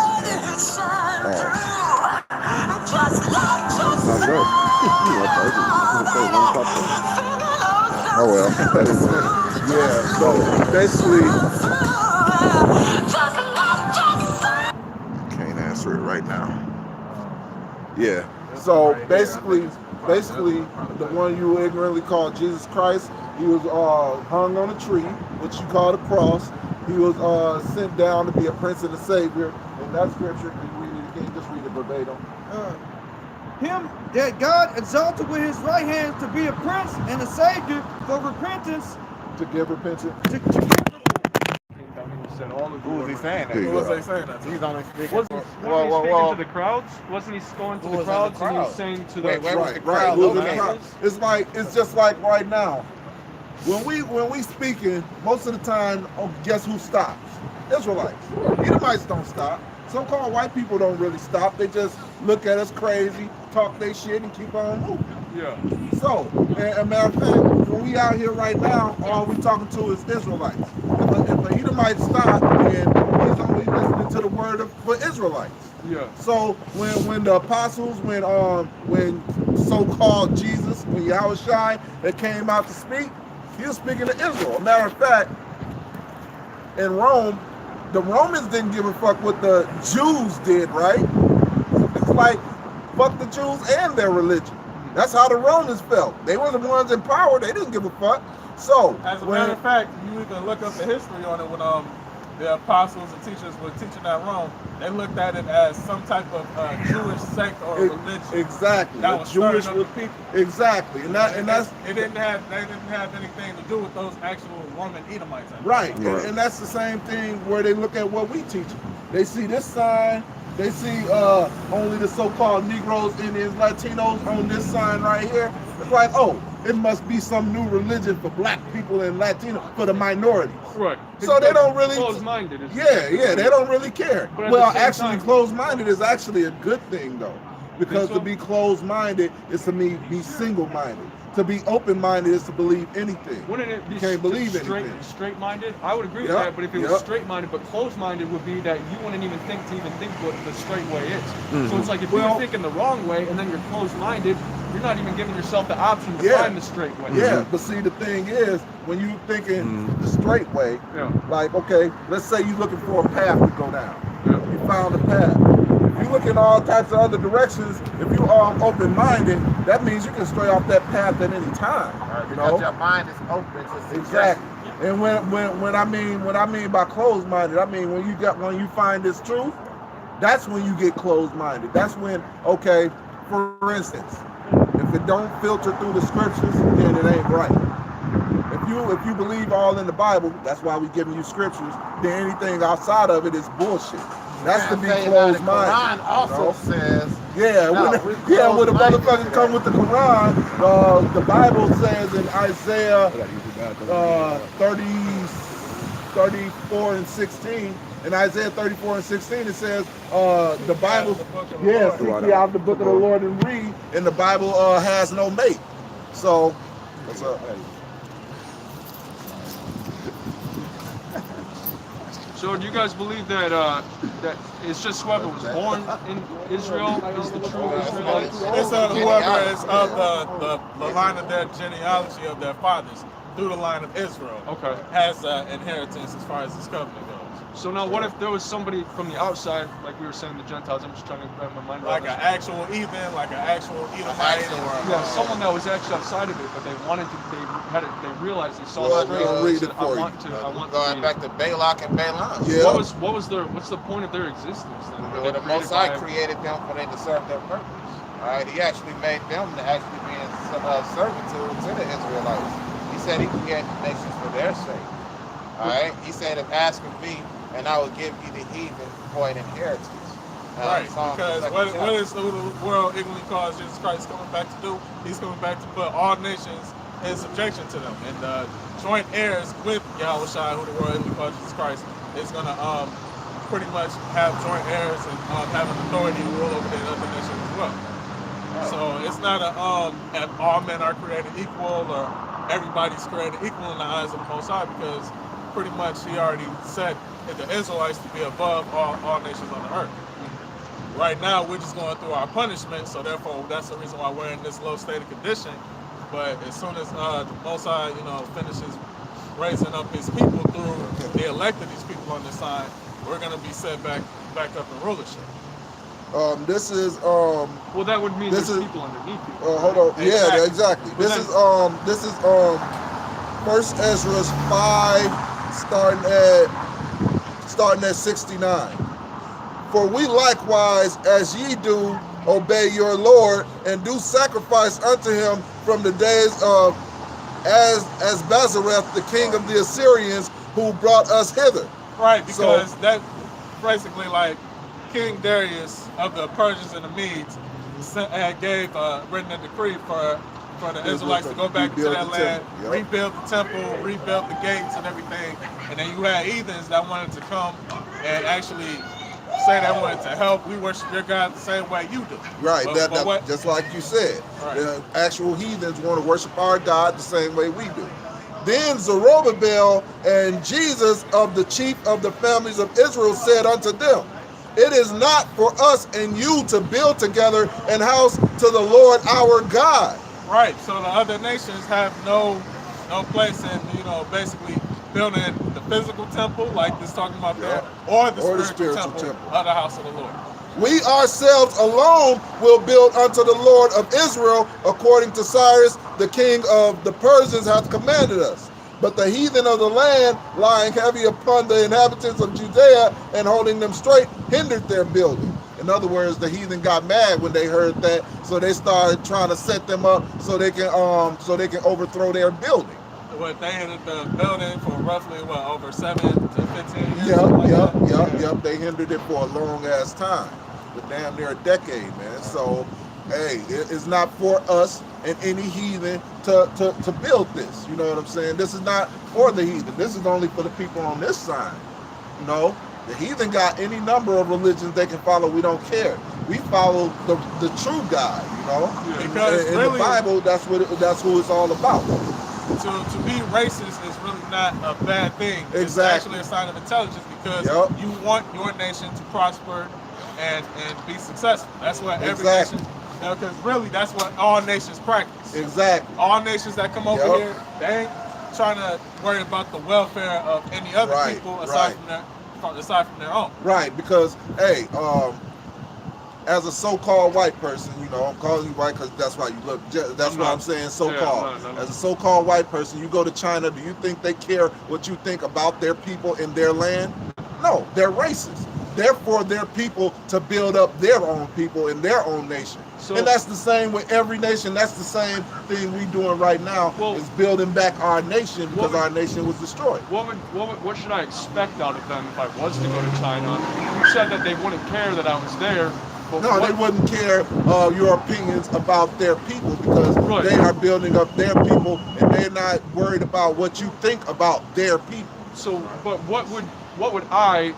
Oh well. Yeah, so basically, can't answer it right now. Yeah, so basically, the one you ignorantly called Jesus Christ, he was hung on a tree, which you call the cross. He was sent down to be a prince and a savior. And that scripture, can you read it again? Just read it verbatim.
Him that God exalted with his right hand to be a prince and a savior for repentance.
To give repentance.
Who was he saying that?
Who was they saying that?
He's only speaking.
Wasn't he speaking to the crowds? Wasn't he going to the crowds and he was saying to the
Right. It's just like right now. When we speaking, most of the time, guess who stops? Israelites. Edomites don't stop. So-called white people don't really stop. They just look at us crazy, talk their shit, and keep on moving.
Yeah.
So, as a matter of fact, when we out here right now, all we talking to is Israelites. If an Edomite stop, then he's only listening to the word for Israelites.
Yeah. So
when the apostles, when so-called Jesus, when Yahweh Shai, that came out to speak, he was speaking to Israel. Matter of fact, in Rome, the Romans didn't give a fuck what the Jews did, right? It's like, fuck the Jews and their religion. That's how the Romans felt. They were the ones in power. They didn't give a fuck. So,
as a matter of fact, you can look up the history on it when the apostles and teachers were teaching at Rome. They looked at it as some type of Jewish sect or religion.
Exactly.
That was Jewish with people.
Exactly. And that's
they didn't have anything to do with those actual Roman Edomites.
Right. And that's the same thing where they look at what we teach. They see this sign. They see only the so-called Negroes, Indians, Latinos on this sign right here. It's like, oh, it must be some new religion for black people and Latino, for the minorities.
Right.
So they don't really
closed-minded.
Yeah, they don't really care. Well, actually, closed-minded is actually a good thing though, because to be closed-minded is to be single-minded. To be open-minded is to believe anything.
Wouldn't it be
you can't believe anything.
Straight-minded? I would agree with that, but if it was straight-minded, but closed-minded would be that you wouldn't even think what the straight way is. So it's like if you're thinking the wrong way and then you're closed-minded, you're not even giving yourself the option to find the straight way.
Yeah, but see, the thing is, when you thinking the straight way, like, okay, let's say you're looking for a path to go down. You found a path. If you look in all types of other directions, if you are open-minded, that means you can stray off that path at any time. You know,
your mind is open to
exactly. And when I mean by closed-minded, I mean when you find this truth, that's when you get closed-minded. That's when, okay, for instance, if it don't filter through the scriptures, then it ain't right. If you believe all in the Bible, that's why we giving you scriptures. Then anything outside of it is bullshit. That's to be closed-minded.
The Quran also says
Yeah,
No,
when the motherfuckers come with the Quran, the Bible says in Isaiah 34 and 16. In Isaiah 34 and 16, it says the Bible, seek ye out the book of the Lord and read, and the Bible has no mate. So, what's up?
So do you guys believe that that it's just whoever was born in Israel is the true Israelite?
It's whoever is of the line of their genealogy of their fathers through the line of Israel.
Okay.
Has inheritance as far as this covenant goes.
So now, what if there was somebody from the outside, like we were saying, the Gentiles? I'm just trying to wrap my mind around
Like an actual heathen, like an actual Edomite, or
someone that was actually outside of it, but they wanted to. They realized they saw
Well,
straight.
I'll read it
I
for you.
want to.
Going back to Balak and Balaam.
Yeah.
What's the point of their existence then?
Well, the Most High created them for them to serve their purpose. All right, He actually made them to actually be in servitude to the Israelites. He said He created nations for their sake. All right, He said, "If ask of me, and I will give you the heathen for an inheritance."
right, because what is the world ignorantly calls Jesus Christ coming back to do? He's coming back to put all nations in subjection to them, and joint heirs with Yahweh Shai, who the world ignorantly calls Jesus Christ, is going to pretty much have joint heirs and have an authority to rule over the other nations as well. So it's not that all men are created equal or everybody's created equal in the eyes of the Most High, because pretty much He already set the Israelites to be above all nations on the earth. Right now, we're just going through our punishment, so therefore that's the reason why we're in this low state of condition. But as soon as the Most High, finishes raising up His people through the elect of these people on this side, we're going to be set back up in rulership.
This is
well, that would mean there's people underneath you.
Hold on.
Exactly.
Yeah, exactly.
But
This is First Ezra 5, starting at 69. For we likewise, as ye do, obey your Lord, and do sacrifice unto Him from the days of Asbazareth, the king of the Assyrians, who brought us hither.
Right, because that basically, like, King Darius of the Persians and the Medes gave written a decree for the Israelites to go back into that land, rebuild the temple, rebuild the gates and everything. And then you had heathens that wanted to come and actually say they wanted to help. We worship your God the same way you do.
Right,
But
just like you said.
Right.
The actual heathens want to worship our God the same way we do. Then Zerubbabel and Jesus of the chief of the families of Israel said unto them, it is not for us and you to build together an house to the Lord our God.
Right, so the other nations have no place in, basically building the physical temple, like this talking about there, or the spiritual temple of the house of the Lord.
We ourselves alone will build unto the Lord of Israel, according to Cyrus, the king of the Persians, hath commanded us. But the heathen of the land, lying heavy upon the inhabitants of Judea and holding them straight, hindered their building. In other words, the heathen got mad when they heard that, so they started trying to set them up so they can overthrow their building.
What, they hindered the building for roughly over 7 to 15 years?
Yep. They hindered it for a long ass time, but damn near a decade, man. So, hey, it's not for us and any heathen to build this. You know what I'm saying? This is not for the heathen. This is only for the people on this side. The heathen got any number of religions they can follow. We don't care. We follow the true God.
Because
in
really,
the Bible, that's who it's all about.
To be racist is really not a bad thing.
Exactly.
It's actually a sign of intelligence, because you want your nation to prosper and be successful. That's what every nation, because really that's what all nations practice.
Exactly.
All nations that come over here, they ain't trying to worry about the welfare of any other people aside from their own.
Right, because hey, as a so-called white person, I'm calling you white because that's why you look. That's why I'm saying so-called.
No.
As a so-called white person, you go to China. Do you think they care what you think about their people in their land? No, they're racist. Therefore, they're people to build up their own people in their own nation. And that's the same with every nation. That's the same thing we doing right now, is building back our nation, because our nation was destroyed.
What should I expect out of them if I was to go to China? You said that they wouldn't care that I was there.
No, they wouldn't care your opinions about their people because they are building up their people and they're not worried about what you think about their people.
So, but what would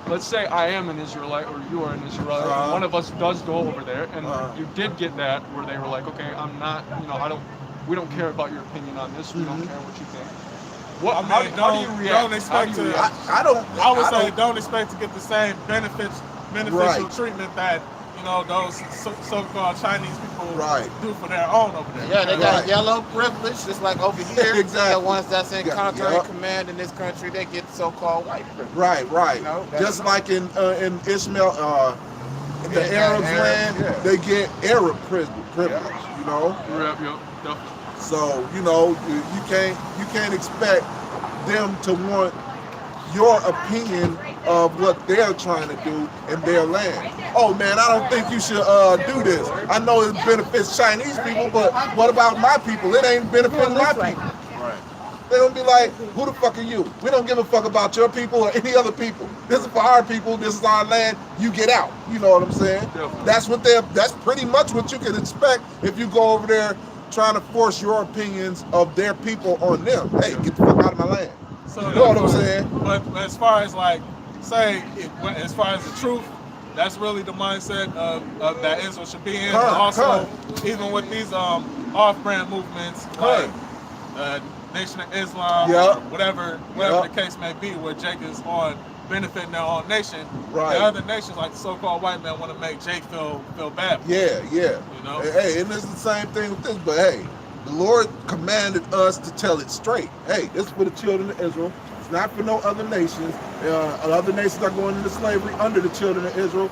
let's say I am an Israelite or you are an Israelite, and one of us does go over there, and you did get that where they were like, okay, I'm not, we don't care about your opinion on this, we don't care what you think. How do you react?
Don't expect to. I would say don't expect to get the same beneficial treatment that those so-called Chinese people do for their own over there.
Yeah, they got yellow privilege, just like over here.
Exactly.
The ones that's in contrary command in this country, they get so-called white privilege.
Right. Just like in Ishmael, the Arabs land, they get Arab privilege.
Yep.
So you can't expect them to want your opinion of what they're trying to do in their land. Oh man, I don't think you should do this. I know it benefits Chinese people, but what about my people? It ain't benefiting my people.
Right.
They're gonna be like, who the fuck are you? We don't give a fuck about your people or any other people. This is for our people, this is our land, you get out. You know what I'm saying?
Definitely.
That's pretty much what you can expect if you go over there trying to force your opinions of their people on them. Hey, get the fuck out of my land.
So
you know what I'm saying?
But as far as as far as the truth, that's really the mindset of that Israel should be in. Also, even with these off-brand movements like Nation of Islam, or whatever the case may be, where Jake is on benefiting their own nation. The other nations, like the so-called white man, want to make Jake feel bad.
Yeah. Hey, and it's the same thing with this, but hey, the Lord commanded us to tell it straight. Hey, this is for the children of Israel. It's not for no other nations. Other nations are going into slavery under the children of Israel.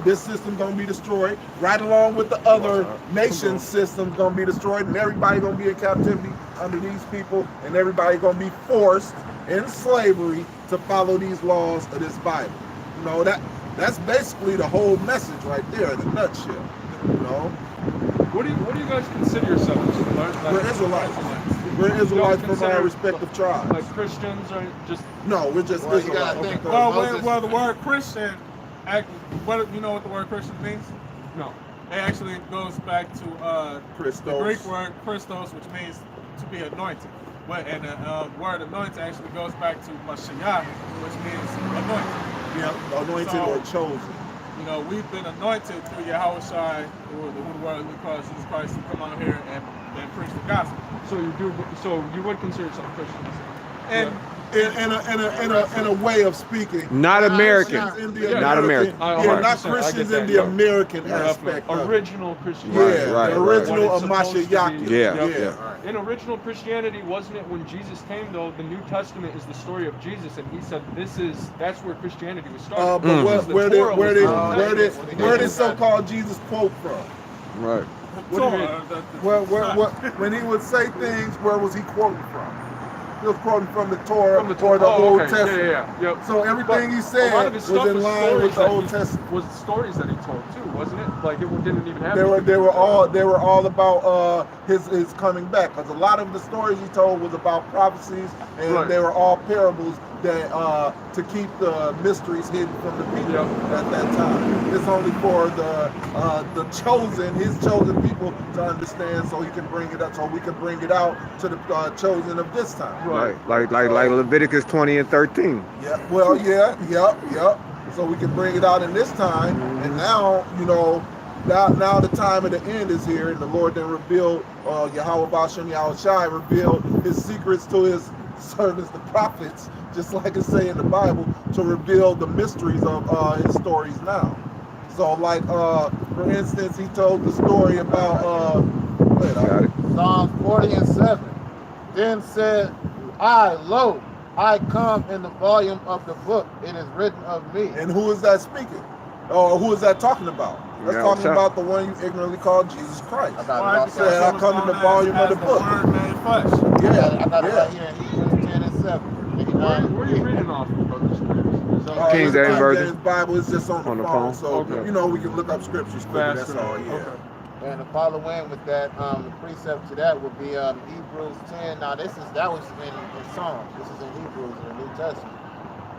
This system gonna be destroyed, right along with the other nation systems gonna be destroyed, and everybody gonna be in captivity under these people, and everybody gonna be forced in slavery to follow these laws of this Bible. That's basically the whole message right there in a nutshell.
What do you guys consider yourselves?
We're Israelites. We're Israelites from our respective tribes.
Like Christians or just?
No, we're just Israelites.
Well, the word Christian, you know what the word Christian means?
No.
It actually goes back to
Christos.
The Greek word Christos, which means to be anointed. And the word anointed actually goes back to Mashiach, which means anointed.
Yeah, anointed or chosen.
We've been anointed through Yahushua, who the word we call Jesus Christ, to come out here and preach the gospel.
So you would consider yourself Christians?
And
in a way of speaking.
Not American.
Not American. Not
100%,
Christians in the American aspect.
Original Christianity.
The original of Mashiach.
Yeah.
In original Christianity, wasn't it when Jesus came though? The New Testament is the story of Jesus, and he said that's where Christianity was started.
But where did so-called Jesus quote from?
Right.
When he would say things, where was he quoting from? He was quoting from the Torah or the Old Testament.
Yeah.
So everything he said was in line with the Old Testament.
Was stories that he told too, wasn't it? Like it didn't even have.
They were all about his coming back, because a lot of the stories he told was about prophecies, and they were all parables that to keep the mysteries hidden from the people at that time. It's only for the chosen, his chosen people to understand, so he can bring it up, so we can bring it out to the chosen of this time.
Right. Like Leviticus 20 and 13.
Yeah. Well, yeah. So we can bring it out in this time, and now now the time of the end is here, and the Lord then revealed Yahweh Bashem Yahushai revealed his secrets to his servants, the prophets, just like it say in the Bible, to reveal the mysteries of his stories now. So like for instance, he told the story about
Psalms 40 and 7. Then said lo, I come in the volume of the book, it is written of me.
And who is that speaking? Or who is that talking about? That's talking about the one you ignorantly call Jesus Christ. I come in the volume of the book.
Word made flesh.
I got it right here in Hebrews 10 and 7.
Where are you reading off of, Brother?
King James Version.
Bible is just on the phone. So
okay.
We can look up scriptures quickly. That's all.
And to follow in with that, the precept to that would be Hebrews 10. Now that was in Psalms. This is in Hebrews in the New Testament.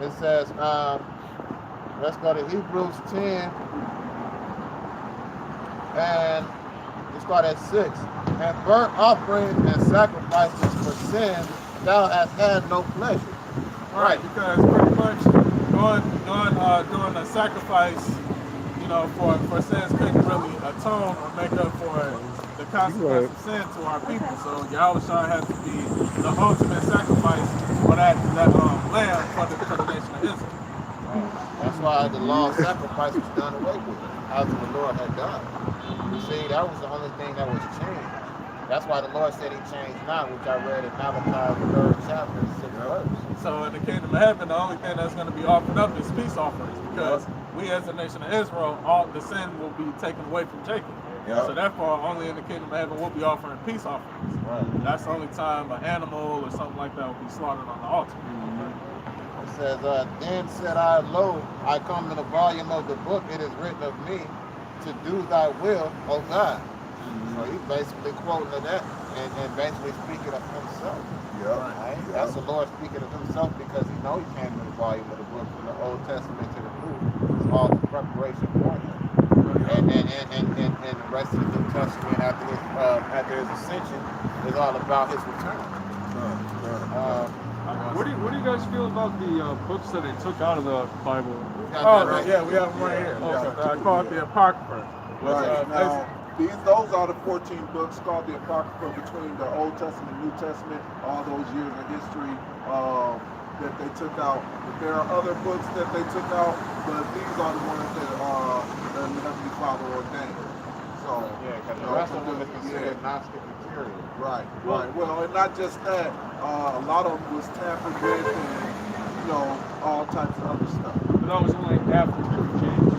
It says, let's go to Hebrews 10. And we start at 6. And burnt offerings and sacrifices for sin, thou hast had no pleasure.
Right, because pretty much doing a sacrifice, you know, for sins couldn't really atone or make up for the consequence of sin to our people. So Yahushua had to be the ultimate sacrifice for that lamb for the nation of Israel.
That's why the law of sacrifice was done away with, as the Lord had done. You see, that was the only thing that was changed. That's why the Lord said he changed not, which I read in Malachi, the 3rd chapter, 6th verse.
So in the kingdom of heaven, the only thing that's going to be offered up is peace offerings, because we as the nation of Israel, all the sin will be taken away from Jacob. So therefore, only in the kingdom of heaven will be offering peace offerings.
Right.
That's the only time an animal or something like that will be slaughtered on the altar.
It says, then said I, lo, I come in the volume of the book, it is written of me, to do thy will, O God. So he's basically quoting to that and basically speaking of himself. Right? That's the Lord speaking of himself, because he knows he came in the volume of the book from the Old Testament to the New. It's all the preparation for him. And the rest of the New Testament after his ascension is all about his return.
What do you guys feel about the books that they took out of the Bible?
Yeah, we have them right here. I call it the Apocrypha.
Those are the 14 books called the Apocrypha, between the Old Testament and New Testament, all those years of history that they took out. But there are other books that they took out, but these are the ones that the Heavenly Father ordained. So,
because the rest of them is considered Gnostic material.
Right. Well, and not just that, a lot of them was tampered with and, all types of other stuff.
But that was only after King James.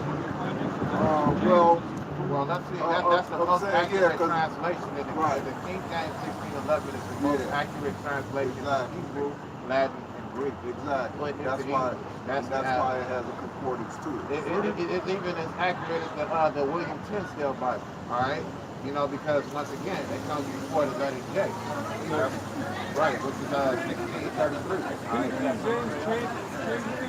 Well, that's the most accurate translation. The King James 1611 is the most accurate translation of Hebrew, Latin, and Greek.
Exactly. That's why it has a concordance too.
It's even as accurate as the William Tyndale Bible. All right. Because once again, it comes before the letter J. Right, which is 1633.
Can James change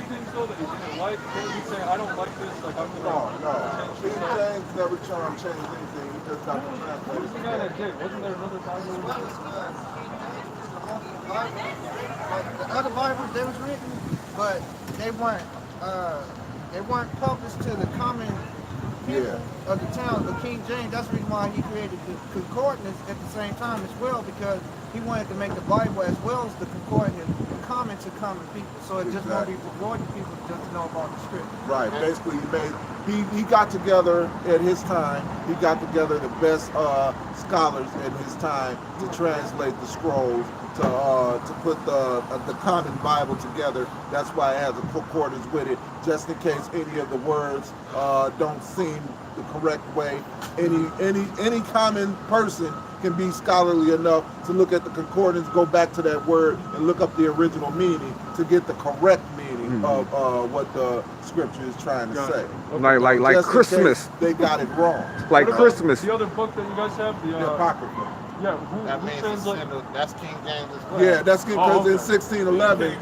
things so that he didn't like? Can he say, I don't like this, like I'm going
No. King James never changed anything. He just got the translation.
What was the guy that did? Wasn't there another Bible?
The other Bibles, they was written, but they weren't published to the common people of the town. But King James, that's the reason why he created the concordance at the same time as well, because he wanted to make the Bible as well as the concordance common to common people, so it just won't be for people just to know about the script. Right.
Basically, he got together at his time. He got together the best scholars at his time to translate the scrolls, to put the common Bible together. That's why it has a concordance with it, just in case any of the words don't seem the correct way. Any common person can be scholarly enough to look at the concordance, go back to that word, and look up the original meaning to get the correct meaning of what the scripture is trying to say.
Like Christmas.
They got it wrong.
Like Christmas.
The other book that you guys have, the
Apocrypha.
Yeah,
that means that's King James as well.
Yeah, that's because in 1611, in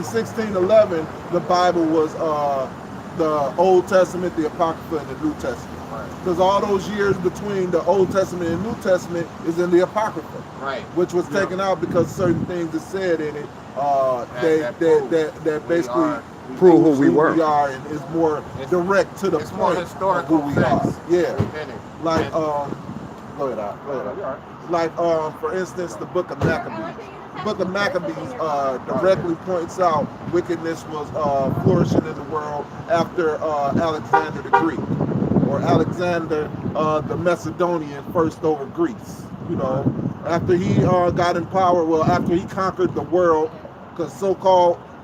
1611, the Bible was the Old Testament, the Apocrypha, and the New Testament. Because all those years between the Old Testament and New Testament is in the Apocrypha, which was taken out because certain things are said in it that basically
prove who we
are and is more direct to the point of who we are. Yeah, like go ahead. Like for instance, the Book of Maccabees. The Book of Maccabees directly points out wickedness was flourishing in the world after Alexander the Greek, or Alexander the Macedonian, first over Greece. After he got in power, after he conquered the world, because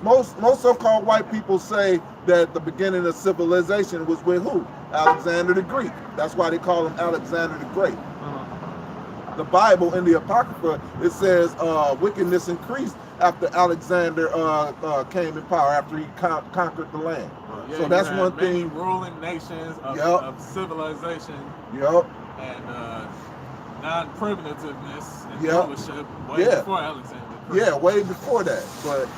most so-called white people say that the beginning of civilization was with who? Alexander the Greek. That's why they call him Alexander the Great. The Bible in the Apocrypha, it says wickedness increased after Alexander came in power, after he conquered the land. So that's one thing.
Ruling nations of civilization. And non-primitiveness and fellowship way before Alexander.
Yeah, way before that. But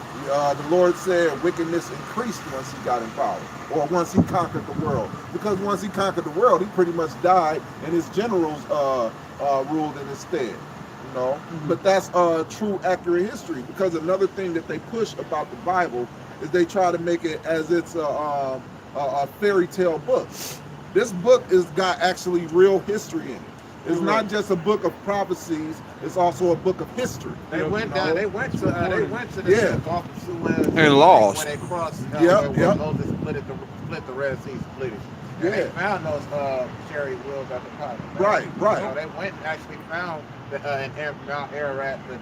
the Lord said wickedness increased once he got in power, or once he conquered the world. Because once he conquered the world, he pretty much died, and his generals ruled in his stead. You know, but that's true, accurate history. Because another thing that they push about the Bible is they try to make it as it's a fairy tale book. This book is got actually real history in it. It's not just a book of prophecies. It's also a book of history.
They went down. They went to the Gulf of Suez
and lost.
When they crossed, where Moses split the Red Sea, split it. And they found those chariot wheels at the bottom.
Right.
So they went and actually found in Mount Ararat the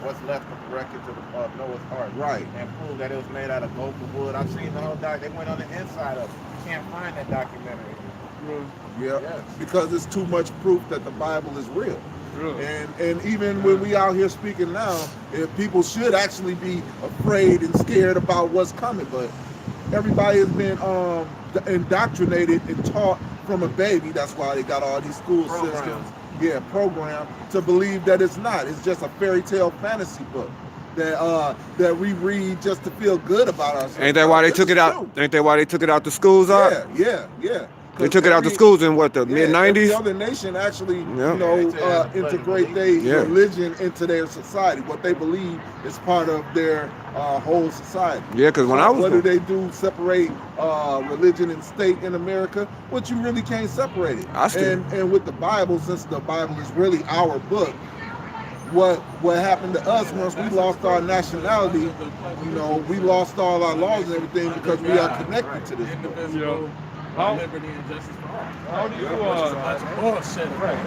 what's left of the wreckage of Noah's Ark.
Right.
And proved that it was made out of local wood. I've seen the whole doc. They went on the inside of it. You can't find that documentary.
Yeah,
Yes.
because it's too much proof that the Bible is real.
Really?
And even when we out here speaking now, if people should actually be afraid and scared about what's coming, but everybody has been indoctrinated and taught from a baby. That's why they got all these school systems, programmed to believe that it's not. It's just a fairy tale fantasy book that we read just to feel good about ourselves.
Ain't that why they took it out? Ain't that why they took it out the schools?
Yeah.
They took it out the schools in what, the mid-90s?
Every other nation actually, integrate their religion into their society. What they believe is part of their whole society.
Yeah, because when I was...
What do they do? Separate religion and state in America? But you really can't separate it. And with the Bible, since the Bible is really our book, what happened to us once we lost our nationality, we lost all our laws and everything because we are connected to this book.
Liberty and justice for all.
How do you,
bullshit.
Right.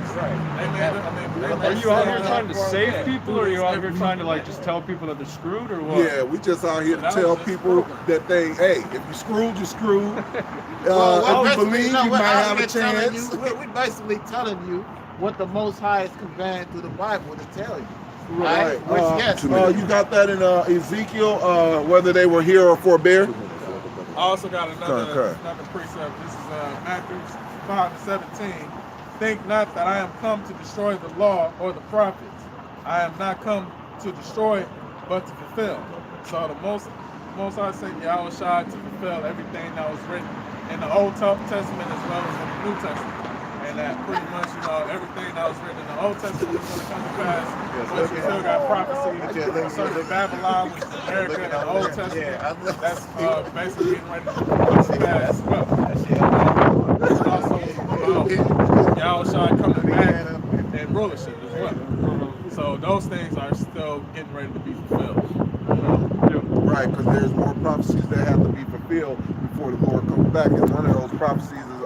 Are you out here trying to save people, or are you out here trying to just tell people that they're screwed, or what?
Yeah, we just out here to tell people that if you're screwed, you're screwed. If you believe, you might have a chance.
We're basically telling you what the Most High is conveying through the Bible to tell you.
Right. You got that in Ezekiel, whether they were here or forbear.
I also got another precept. This is Matthew 5:17. Think not that I am come to destroy the law or the prophets. I am not come to destroy, but to fulfill. So the most High sent Yahushua to fulfill everything that was written in the Old Testament as well as in the New Testament. And that pretty much, everything that was written in the Old Testament is going to come to pass. But you still got prophecy concerning Babylon, which is America, in the Old Testament. That's basically getting ready to come to pass as well. Also, Yahushua coming back and rulership as well. So those things are still getting ready to be fulfilled.
Right, because there's more prophecies that have to be fulfilled before the Lord comes back. And one of those prophecies is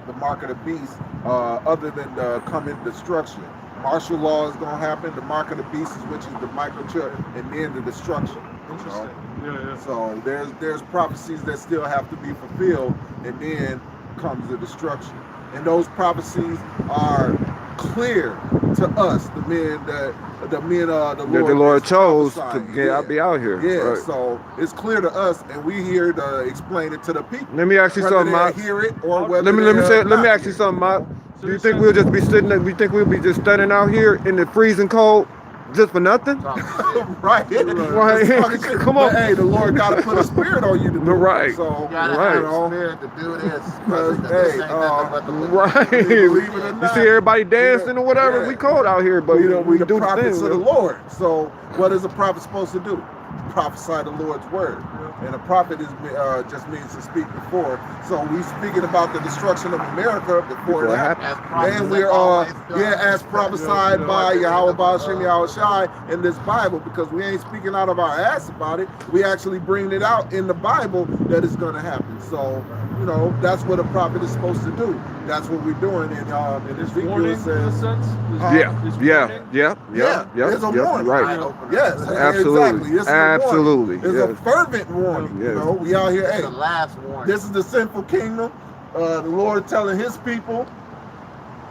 the mark of the beast, other than the coming destruction. Martial law is going to happen. The mark of the beast is which is the microchip, and then the destruction.
Interesting. Yeah.
So there's prophecies that still have to be fulfilled, and then comes the destruction. And those prophecies are clear to us, the men the Lord
chose to be out here.
Yeah,
right.
So it's clear to us, and we here to explain it to the people.
Let me ask you something, Mark.
Hear it or whether
let me ask you something, Mark. Do you think we'll just be sitting there? Do you think we'll be just standing out here in the freezing cold just for nothing?
Right. Come on. But, hey, the Lord got to put a spirit on you to do
it.
So
you got to have a spirit to do this.
Right. You see everybody dancing or whatever.
Yeah.
We cold out here, but
we
do
the prophets
thing,
of the Lord. So what is a prophet supposed to do? Prophesy the Lord's word. And a prophet is just means to speak before. So we speaking about the destruction of America before that. And we're as prophesied by Yahweh Ba'ashem Yahushai in this Bible, because we ain't speaking out of our ass about it. We actually bring it out in the Bible that it's going to happen. So, that's what a prophet is supposed to do. That's what we're doing. And this video says, There's a warning.
Right.
Yes,
absolutely.
Exactly.
Absolutely.
It's a fervent warning.
Yes.
We out here.
It's the last warning.
This is the sinful kingdom. The Lord telling His people.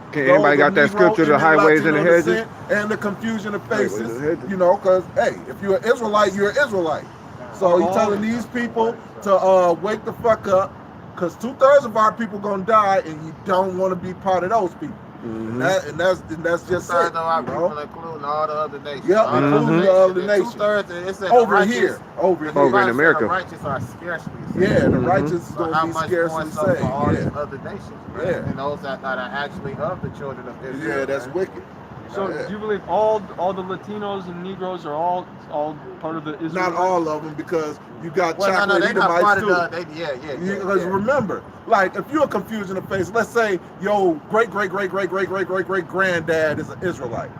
Okay, anybody got that scripture? The highways and the hedges,
and the confusion of faces. Because if you're an Israelite, you're an Israelite. So He's telling these people to wake the fuck up, because 2/3 of our people gonna die, and you don't want to be part of those people. And that's just it.
Though our people, including all the other nations.
Yep, including the other nations.
2/3, it said
Over
the
here, over
in America.
The righteous are scarcely saved.
Yeah, the righteous is
So
going
how
to be
much
scarcely
more so
saved.
for all
Yeah.
these other nations, right?
Yeah.
And those that are actually of the children of Israel.
Yeah, that's
right?
wicked.
So
Yeah.
do you believe all the Latinos and Negroes are all part of the Israel?
Not all of them, because you got
Well,
chocolate
they're not part
Edomites
of
too.
the. Yeah.
Because remember, like if you're confused in the face, let's say your great granddad is an Israelite.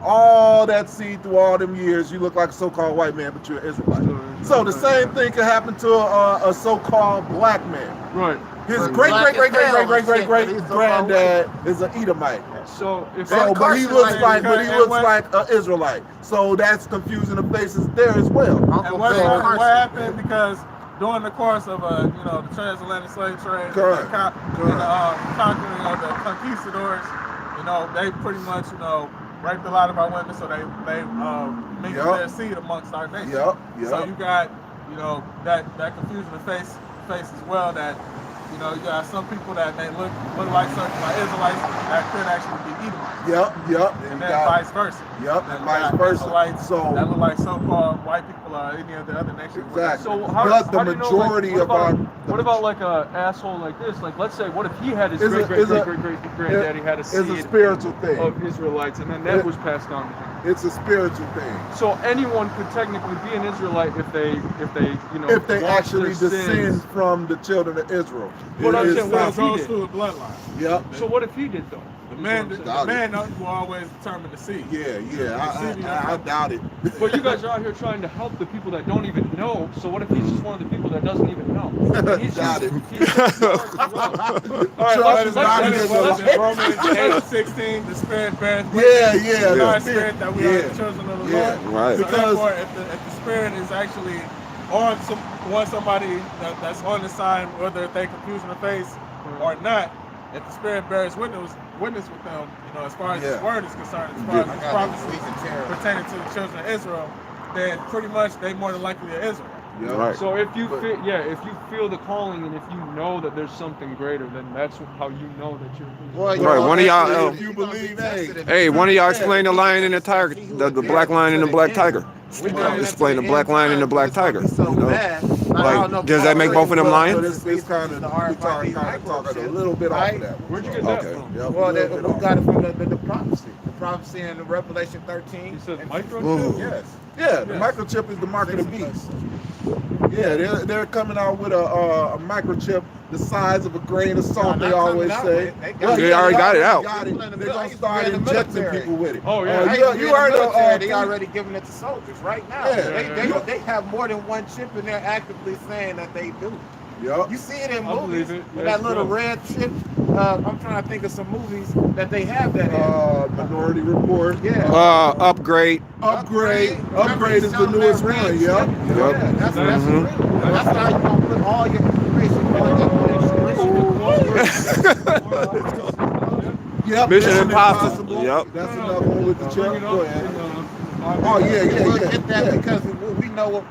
All that seed through all them years, you look like a so-called white man, but you're an Israelite. So the same thing can happen to a so-called black man.
Right.
His
But
great
black as hell and shit, but he's so-called
granddad is an Edomite.
So if
So, but he
Carson
looks
like-
like an Israelite. So that's confusing the faces there as well.
Uncle
And what
Ben Carson.
happened, because during the course of the transatlantic slave trade,
Correct.
and the conquering of the conquistadors, they pretty much raped a lot of our women, so they mingled
Yep.
their seed amongst our nation.
Yep.
So you got that confusion of face as well, that you got some people that may look like Israelites that could actually be Edomites.
Yep.
And then vice versa.
Yep, and
You
vice
got
versa.
Israelites
So
that look like so-called white people or any of the other nations.
Exactly.
So
But
how
the
do you know,
majority
like,
of our
what about like a asshole like this? Like, let's say, what if he had his
Is a-
great
is a-
granddaddy had a
is a
seed
spiritual thing.
of Israelites, and then that
It-
was passed down to him?
It's a spiritual thing.
So anyone could technically be an Israelite if they
If they
wash
actually
their
descend
sins.
from the children of Israel.
But I'm
It is
saying, what
It
if he
possible.
goes
did?
through the bloodline.
Yep.
So what if he did though?
The man
Doubt it.
will always determine the seed.
Yeah. I doubt it.
But you guys are out here trying to help the people that don't even know. So what if he's just one of the people that doesn't even know? He's
Doubt it.
All right,
Trust is not
let's-
even
What is
alive.
it? Romans 8:16, the Spirit bears
Yeah,
witness to our
the
spirit that we are the children of the
Yeah.
Lord.
Right.
So
Because-
therefore, if the Spirit is actually on somebody that's on the sign, whether they confuse the face or not, if the Spirit bears witness with them, as far as His
Yeah.
word is concerned, as far as His prophecies
terror.
pertaining to the children of Israel, then pretty much they more than likely are Israel.
Yep.
Right.
So if you feel the calling, and if you know that there's something greater, then that's how you know that you're.
Well,
Right, one of y'all-
actually,
if you
you're gonna
believe,
be tested
Hey,
if
one of y'all
you-
explain the lion and the tiger, the black lion and the black tiger. Explain the black lion and the black tiger. Like, does that make both of them
But
lions?
it's kind of talking a little bit off of that.
Where'd you get that
Okay.
from?
Yep,
Well,
a little bit
we
off.
got it from the prophecy. The prophecy in Revelation 13.
You said
and
microchip?
Ooh.
Yes.
Yeah, the microchip is the mark of the beast. Yeah, they're coming out with a microchip the size of a grain of salt.
No,
They
not
always
coming out
say.
with it. They got
Well,
it.
They already got it out.
They're gonna
I
start
used to be in the
injecting
military.
people with it.
Oh, yeah.
You heard of
They already giving it to soldiers right now.
Yeah.
They have more than one chip, and they're actively saying that they do.
Yep.
You see it in
I
movies
believe it.
with
Yeah,
that little
it's
red chip. I'm trying to think of some movies that they have that in.
Minority Report.
Yeah.
Upgrade.
Upgrade
Remember,
is
he's
the
selling
newest
that red
one.
chip?
Yep.
Yeah, that's real. That's how you gonna put all your information on
Yep.
Mission Impossible. Yep.
That's another one with the chip.
Bring it
Go
up
ahead.
in,
Oh yeah,
We'll
yeah,
get that
yeah.
because we know what,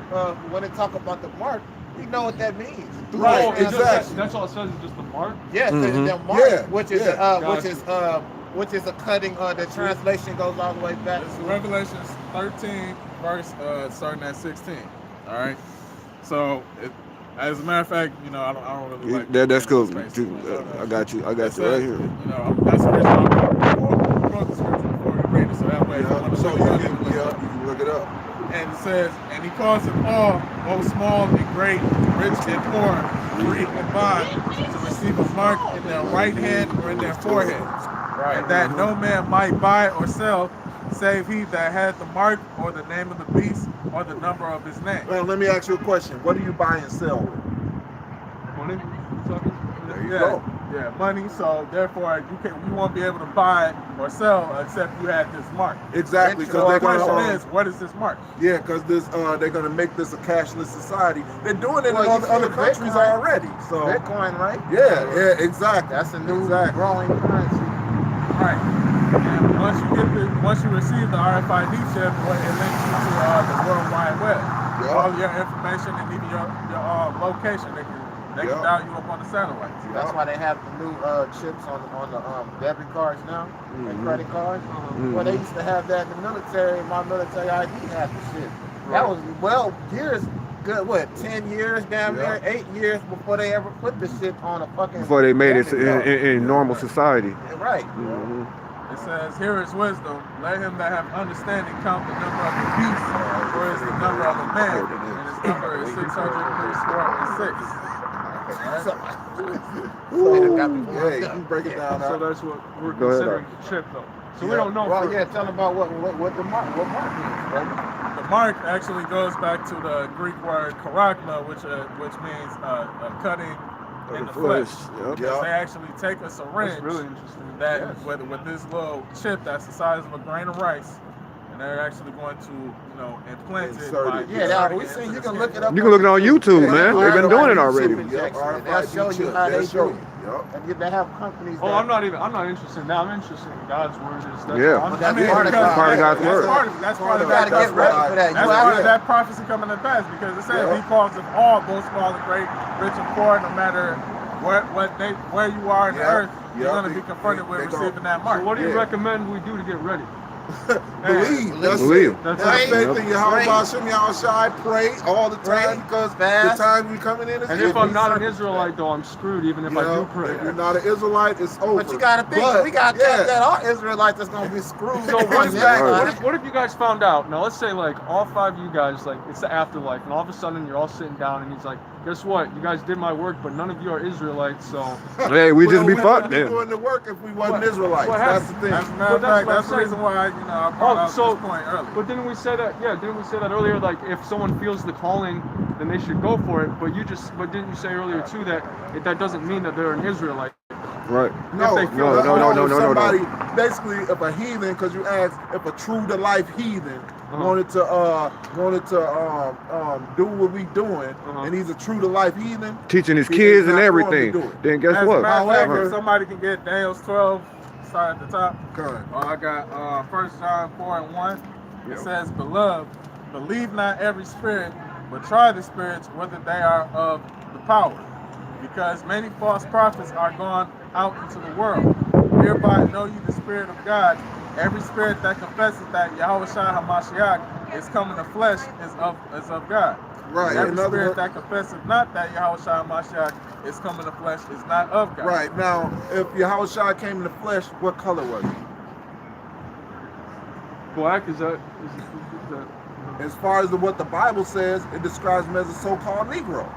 when they talk about the mark, we know what that means.
Right,
Oh, it's just-
exactly.
That's all it says is just the mark.
Yes,
Mhm.
the mark,
Yeah,
which is
Gotcha.
which is a cutting. The translation goes all the way back.
It's Revelations 13, verse starting at 16. All right. So, as a matter of fact, I don't really like.
That's cool.
space.
I got you. I got
It
you right
says,
here.
That's the reason I quote the scripture before we read it, so that way, if you want to
So
look
you
it up,
can,
you can look it
yeah,
up.
you can look it up.
And it says, and he calls them all, both small and great, rich and poor, free and bond, to receive a mark in their right hand or in their foreheads, and that no man might buy or sell, save he that had the mark or the name of the beast or the number of his name.
Well, let me ask you a question. What do you buy and sell with?
Money? You talking?
There you
Yeah,
go.
yeah, money. So therefore, you won't be able to buy or sell except you had this mark.
Exactly,
So
because
the
they're
question
gonna.
is, what is this mark?
Yeah, because they're gonna make this a cashless society. They're doing it
Well,
in
you
other
see the
countries
Bitcoin.
already. So
Bitcoin, right?
yeah, exactly.
That's a new
Exactly.
growing currency.
Right. And once you receive the RFID chip, it links you to the World Wide Web.
Yeah.
All your information and even your location, they can they can dial you up on the satellites.
That's why they have the new chips on the debit cards now and credit cards. Well, they used to have that in the military. My military ID had the shit. That was years. Good, what, 10 years down there, 8 years before they ever put the shit on a fucking...
Before they made it in normal society.
Right.
It says, here is wisdom. Let him that have understanding count the number of the beast, for is the number of a man, and his number is 636.
Yeah, you can break it down.
So that's what we're considering the chip, though. So we don't know.
Well, tell them about what the mark means, brother.
The mark actually goes back to the Greek word karagma, which means cutting in the flesh. They actually take a syringe
really interesting.
with this little chip that's the size of a grain of rice, and they're actually going to implant it.
You can look it up.
You can look it on YouTube, man. They've been doing it already.
They'll show you how they do it. And they have companies.
I'm not interested in that. I'm interested in God's word.
That's
part of
God's word.
That's part of
that. Get ready for that.
That's part of that prophecy coming to pass, because it says he calls us all, both small and great, rich and poor, no matter where you are in the earth, you're going to be confronted with receiving that mark.
So what do you recommend we do to get ready?
Believe. That's faith in Yahweh Hashem Yahushai. Pray all the time, because the time we coming in is
And if I'm not an Israelite, though, I'm screwed even if I do pray.
If you're not an Israelite, it's over.
But you got to think, we got that are Israelites that's going to be screwed.
So what if you guys found out, now let's say like all 5 of you guys, like it's the afterlife, and all of a sudden you're all sitting down and he's like, guess what? You guys did my work, but none of you are Israelites, so...
Hey, we just be fucked
then. We wouldn't doing the work if we wasn't Israelites. That's the thing.
That's the reason why, I brought out this point earlier.
But didn't we say that earlier, like if someone feels the calling, then they should go for it, but didn't you say earlier too that doesn't mean that they're an Israelite?
Right.
No. Somebody, basically, if a heathen, because you asked if a true to life heathen wanted to do what we doing, and he's a true to life heathen,
teaching his kids and everything, then guess what?
However, somebody can get Daniel's 12, start at the top. I got 1 John 4:1. It says, beloved, believe not every spirit, but try the spirits whether they are of the power, because many false prophets are gone out into the world. Hereby know you the Spirit of God. Every spirit that confesses that Yahushua HaMashiach is come in the flesh is of God.
Right.
Every spirit that confesses not that Yahushua HaMashiach is come in the flesh is not of God.
Right. Now, if Yahushua came in the flesh, what color was he?
Black, is that...
As far as what the Bible says, it describes him as a so-called Negro.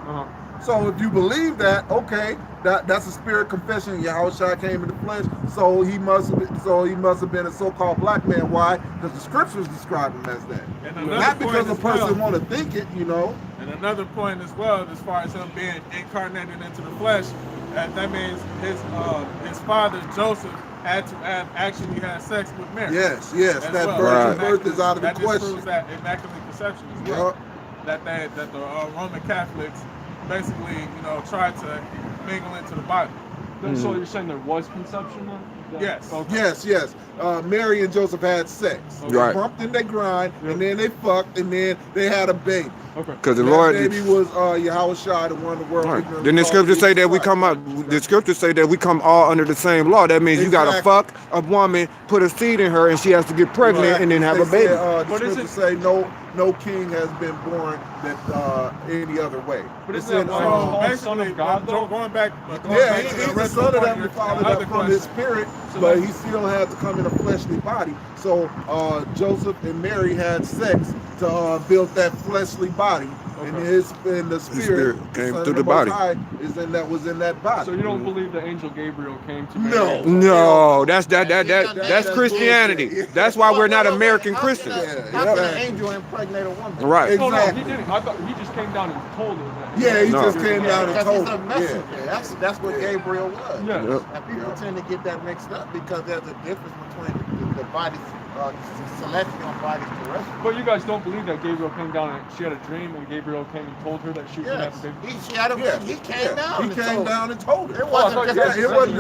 So if you believe that, okay, that's a spirit confession. Yahushua came in the flesh, so he must have been a so-called black man. Why? Because the scriptures describe him as that. Not because a person want to think it,
And another point as well, as far as him being incarnated into the flesh, that means his father Joseph had to have actually had sex with Mary.
Yes, that virgin birth is out of the question.
That just proves that immaculate conception as well. That the Roman Catholics basically, tried to mingle into the Bible.
So you're saying there was conception then?
Yes.
Okay.
Yes. Mary and Joseph had sex. They bumped and they grind, and then they fucked, and then they had a baby.
Okay.
Because the Lord,
baby was Yahushua, the one the world.
Right. Then the scriptures say that we come out. The scriptures say that we come all under the same law. That means you gotta fuck a woman, put a seed in her, and she has to get pregnant and then have a baby.
The scriptures say no king has been born that any other way.
But it's that one son of God though?
Going back.
He's the son of that father from his spirit, but he still had to come in a fleshly body. So Joseph and Mary had sex to build that fleshly body, and the spirit
came through the body.
Was in that body.
So you don't believe the angel Gabriel came to Mary?
No, that's Christianity. That's why we're not American Christians.
How can an angel impregnate a woman?
Right.
Exactly. No, he didn't. I thought he just came down and told her that.
Yeah, he just came down and told her.
He's a messenger. That's what Gabriel was.
Yeah.
And people tend to get that mixed up because there's a difference between the bodies, celestial and bodies terrestrial.
But you guys don't believe that Gabriel came down and she had a dream and Gabriel came and told her that she was going to have a baby?
He came down.
He came down and told her.
It wasn't
a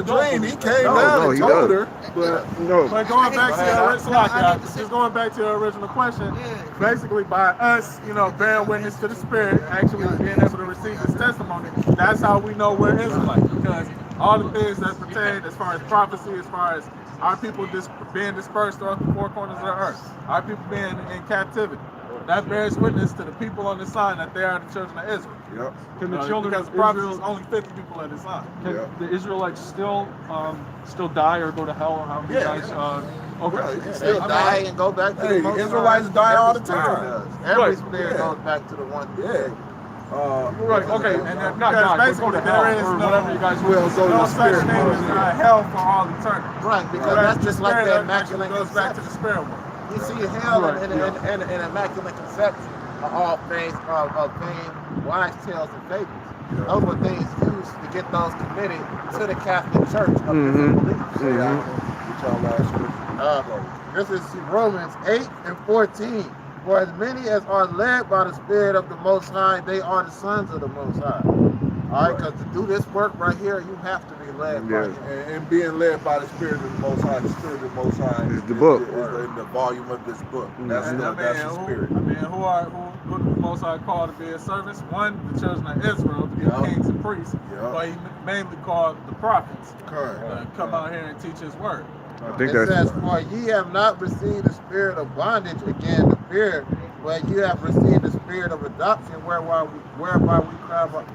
dream. He came down and told her.
But going back to your original question, basically by us, bearing witness to the Spirit, actually being able to to receive this testimony, that's how we know we're Israelites. Because all the things that pertain as far as prophecy, as far as our people being dispersed throughout the four corners of the earth, our people being in captivity, that bears witness to the people on the sign that they are the children of Israel.
Yep.
Can the children
because
of
prophecy
Israel,
is only 50 people at the sign.
can
Yep.
the Israelites still die or go to hell? Or how do you
Yeah,
guys?
Right,
Okay.
you
They
still
die and go back to
Hey,
the Most
Israelites
High.
die all
Every
the
spirit
time.
does. Every
Right.
spirit
Yeah.
goes back to the one.
Yeah.
Right. Okay.
And
Not
because
die, but
basically
go to hell
there is
or
no,
whatever you guys
Well,
want.
go to
no
the
such
spirit
thing
world,
as
yeah.
hell for all eternity.
Right, because
Right.
that's just like the
Spirit
Immaculate
actually goes back to the
Conception.
spirit world.
You see, hell
Right,
and Immaculate Conception are all things of vain, wise tales and fables. Those were things used to get those committed to the Catholic Church of different beliefs.
Get y'all last scripture.
This is Romans 8 and 14. For as many as are led by the Spirit of the Most High, they are the sons of the Most High. All right, because to do this work right here, you have to be led by Him.
And being led by the Spirit of the Most High, the Spirit of the Most High
Is the book.
is in the volume of this book. That's
And
that's the Spirit.
who the Most High called to be His servants? One, the children of Israel, to be
Yup.
kings and priests.
Yup.
But He mainly called the prophets
Correct.
to come out here and teach His word.
I think
It
that's
says, for ye have not received the spirit of bondage again to fear, but you have received the spirit of adoption, whereby we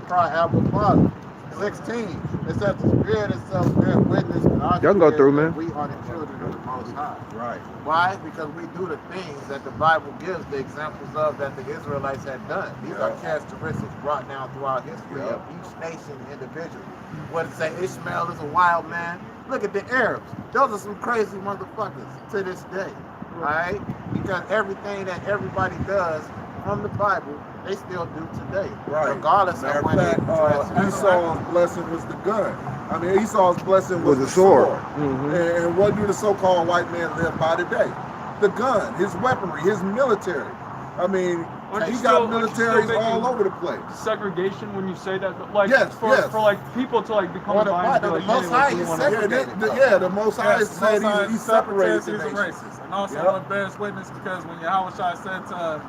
cry, Abba, Father. 16. It says the Spirit itself bears witness with our
Y'all can go
spirit
through,
that
man.
we are the children of the Most High.
Right.
Why? Because we do the things that the Bible gives the examples of that the Israelites had done. These are characteristics brought down throughout history of each nation individually. What it say? Ishmael is a wild man. Look at the Arabs. Those are some crazy motherfuckers to this day. Right? Because everything that everybody does from the Bible, they still do today.
Right.
Regardless
Matter
of
of
when
fact,
it
Esau's blessing was the gun. I mean, Esau's blessing was
Was the
the
sword.
sword.
Mhm.
And what do the so-called white men live by today? The gun, his weaponry, his military. I mean,
Aren't you
he
still-
got
aren't you still
militaries
making
all over the place.
segregation when you say that, but like
Yes,
for,
yes.
for like people to like become
Well, the
blind and be
Bible-
like,
the Most
hey, look,
High
we
is
wanna-
segregated.
The Most High
Yes,
said
Most High
he separated
separates,
the
He's a
nation.
racist. And also
Yep.
what bears witness, because when Yahweh Shai said to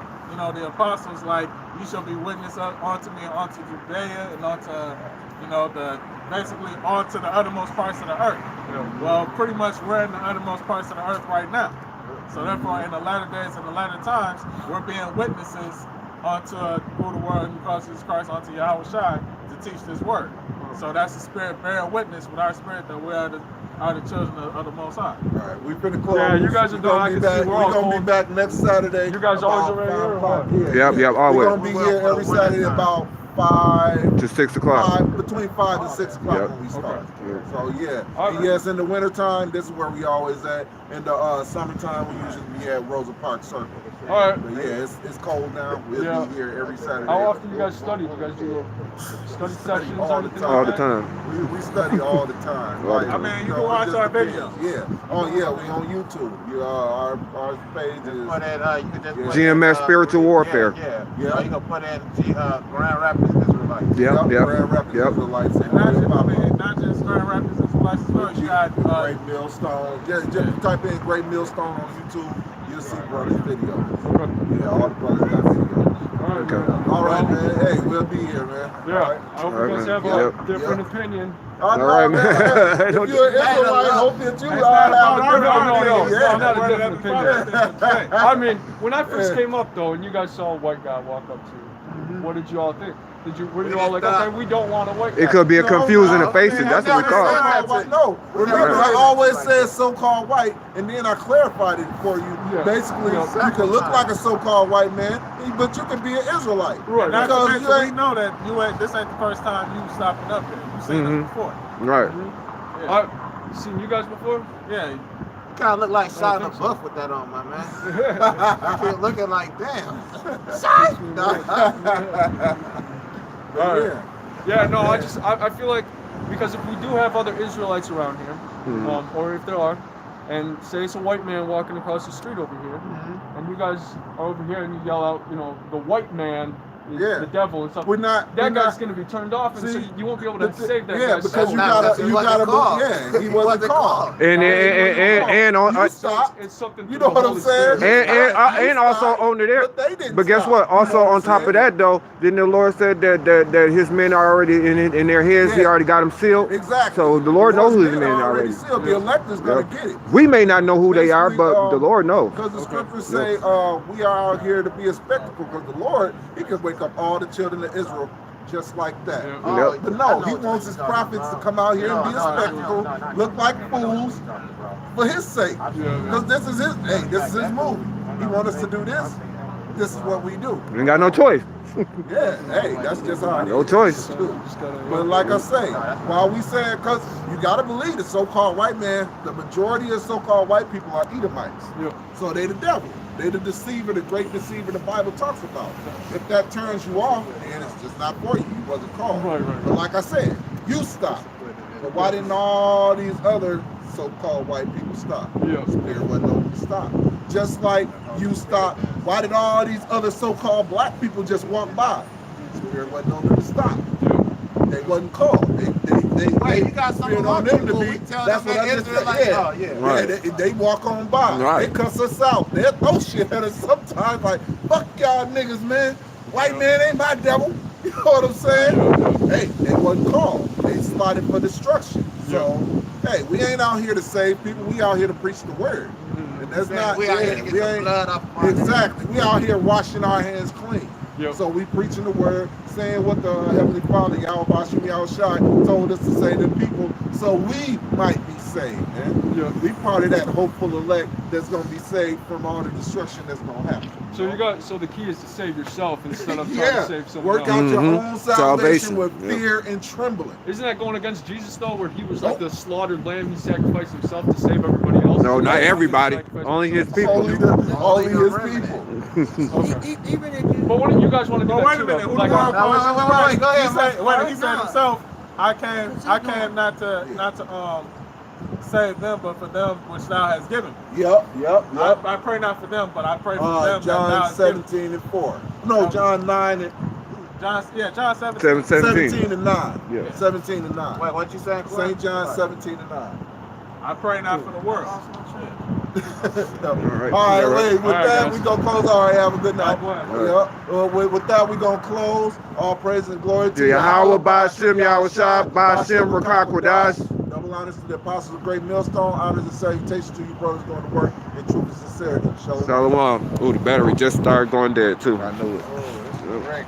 the apostles, like, you shall be witness unto me and unto Judea and unto basically onto the uttermost parts of the earth. Well, pretty much we're in the uttermost parts of the earth right now. So therefore, in the latter days and the latter times, we're being witnesses unto who the word who calls Jesus Christ, unto Yahweh Shai, to teach this word. So that's the Spirit bearing witness with our spirit that we are the children of the Most High.
All right, we've been close.
Yeah, you guys are
We're
doing-
gonna
I
be
can
back.
see we're
We're
all
gonna be
cold.
back next Saturday.
You guys always
about
over here
5
or
o'clock.
what?
Yeah,
Yep,
We're
always.
gonna be here every Saturday about 5
to 6 o'clock.
between 5 and 6 o'clock
Yep.
when we start.
Okay.
So yeah,
All
and
right.
yes, in the wintertime, this is where we always at. In the summertime, we usually be at Rosa Park Circle.
All right.
But yeah, it's cold now. We'll
Yeah.
be here every Saturday.
How often you guys study? You guys do study sessions
all
or
the
anything
time.
All
like
the
that?
time.
We study all the time.
All the
Like,
time.
I mean, you
know,
can
it
watch
just
our
depends.
videos.
Yeah. Oh yeah, we on YouTube. Our page is.
Put in, you can just put
GMS
in,
Spiritual Warfare.
Yeah.
Yeah.
Or you can put in Grand Rapids Israelites.
Yep, yep,
Grand Rapids
yep.
Israelites.
And not just Grand Rapids Israelites as well. You got
Great Millstone. Just type in Great Millstone on YouTube. You'll see brothers' videos. Yeah, all the brothers got videos.
All right,
Okay.
man.
All right, man. Hey, we'll be here, man.
Yeah, I hope
All right,
you guys
man.
have a
Yep.
different opinion.
All
right, man.
If
Don't
you're an
Hey,
Israelite,
look.
hope that you
It's
all
not
have
about
a
our
different
opinion.
opinion.
No, not a
Whether
different
that be
opinion.
father,
I mean, when I first came up though, and you guys saw a white guy walk up to you, what did you all think? Were you all like, okay, we don't want a white guy?
It could be a confusion
No,
in faces. That's what we
never
call
said
it.
all white. No, remember I always said so-called white, and then I clarified it for you.
Yeah.
Basically,
Yeah.
you can look like a so-called white man, but you can be an Israelite.
Right.
Not to
Because
mention,
you
we
ain't.
know that this ain't the first time you stopping up here. You seen
Mhm.
us before.
Right.
Yeah.
I've seen you guys before.
Yeah.
You kind of look like Shia
think so.
LaBeouf with that on, my man. You keep looking like, damn.
But
All right.
yeah.
Yeah, no, I feel like, because if we do have other Israelites around here, or if there are, and say it's a white man walking across the street over here, and you guys are over here and you yell out, the white man the devil and stuff. That guy's going to be turned off, and so you won't be able to save that guy.
Yeah, because you gotta, yeah, he wasn't called.
And on,
it's something.
You know what I'm saying?
And also on there. But guess what? Also on top of that though, didn't the Lord said that his men are already in their heads? He already got them sealed.
Exactly.
So the Lord knows who his men are already.
Sealed. The elect is gonna get it.
We may not know who they are, but the Lord knows.
Because the scriptures say we are out here to be a spectacle. Because the Lord, He can wake up all the children of Israel just like that. But no, He wants His prophets to come out here and be a spectacle, look like fools for His sake. Because this is His movie. He wants us to do this. This is what we do.
We ain't got no choice.
Yeah, hey, that's just how it is.
No choice.
But like I say, while we say, because you got to believe the so-called white man, the majority of so-called white people are Edomites. So they the devil. They the deceiver, the great deceiver the Bible talks about. If that turns you off, then it's just not for you. You wasn't called. But like I said, you stop. But why didn't all these other so-called white people stop? Spirit wasn't open to stop. Just like you stop. Why did all these other so-called black people just walk by? Spirit wasn't open to stop. They wasn't called.
Wait, you got some
on them to
people
be.
tell
That's
them
what I just said. Yeah,
Right.
they walk on by.
Right.
They cuss us out. They throw shit at us sometimes. Like, fuck y'all niggas, man. White man ain't my devil. You know what I'm saying? Hey, they wasn't called. They slotted for destruction. So, hey, we ain't out here to save people. We out here to preach the word. And that's not.
We out here to get the blood off of our
Exactly. We out here washing our hands clean. So we preaching the word, saying what the Heavenly Father, Yahweh Hashem Yahushai, told us to say to people, so we might be saved. Man. We part of that hopeful elect that's going to be saved from all the destruction that's going to happen.
So the key is to save yourself instead of trying to save someone
Work
else.
out your own salvation with
Yeah.
fear and trembling.
Isn't that going against Jesus though, where he was like the slaughtered lamb? He sacrificed himself to save everybody else.
No, not everybody. Only his people.
Only his people.
Even if you,
But what if you guys want to do that
Wait a
too,
minute.
though?
Who
Like,
the one
Wait, go ahead,
he said himself, I came not to save them, but for them which thou hast given.
Yep.
I pray not for them, but I pray for them.
John 17 and 4. No, John 9 and
John 17.
17 and 9.
Yeah.
17 and 9.
Wait, what you saying?
St. John 17 and 9.
I pray not for the world.
All right, with that, we gonna close. All right, have a good night. With that, we gonna close. All praise and glory to
Yahweh, Ba'ashem, Yahushua, Ba'ashem, Rakakwadash.
Double honors to the apostles of Great Millstone. Honors and salutations to you brothers going to work in truth and sincerity. Shalom.
Shalom. Ooh, the battery just started going dead too. I knew it.
Right.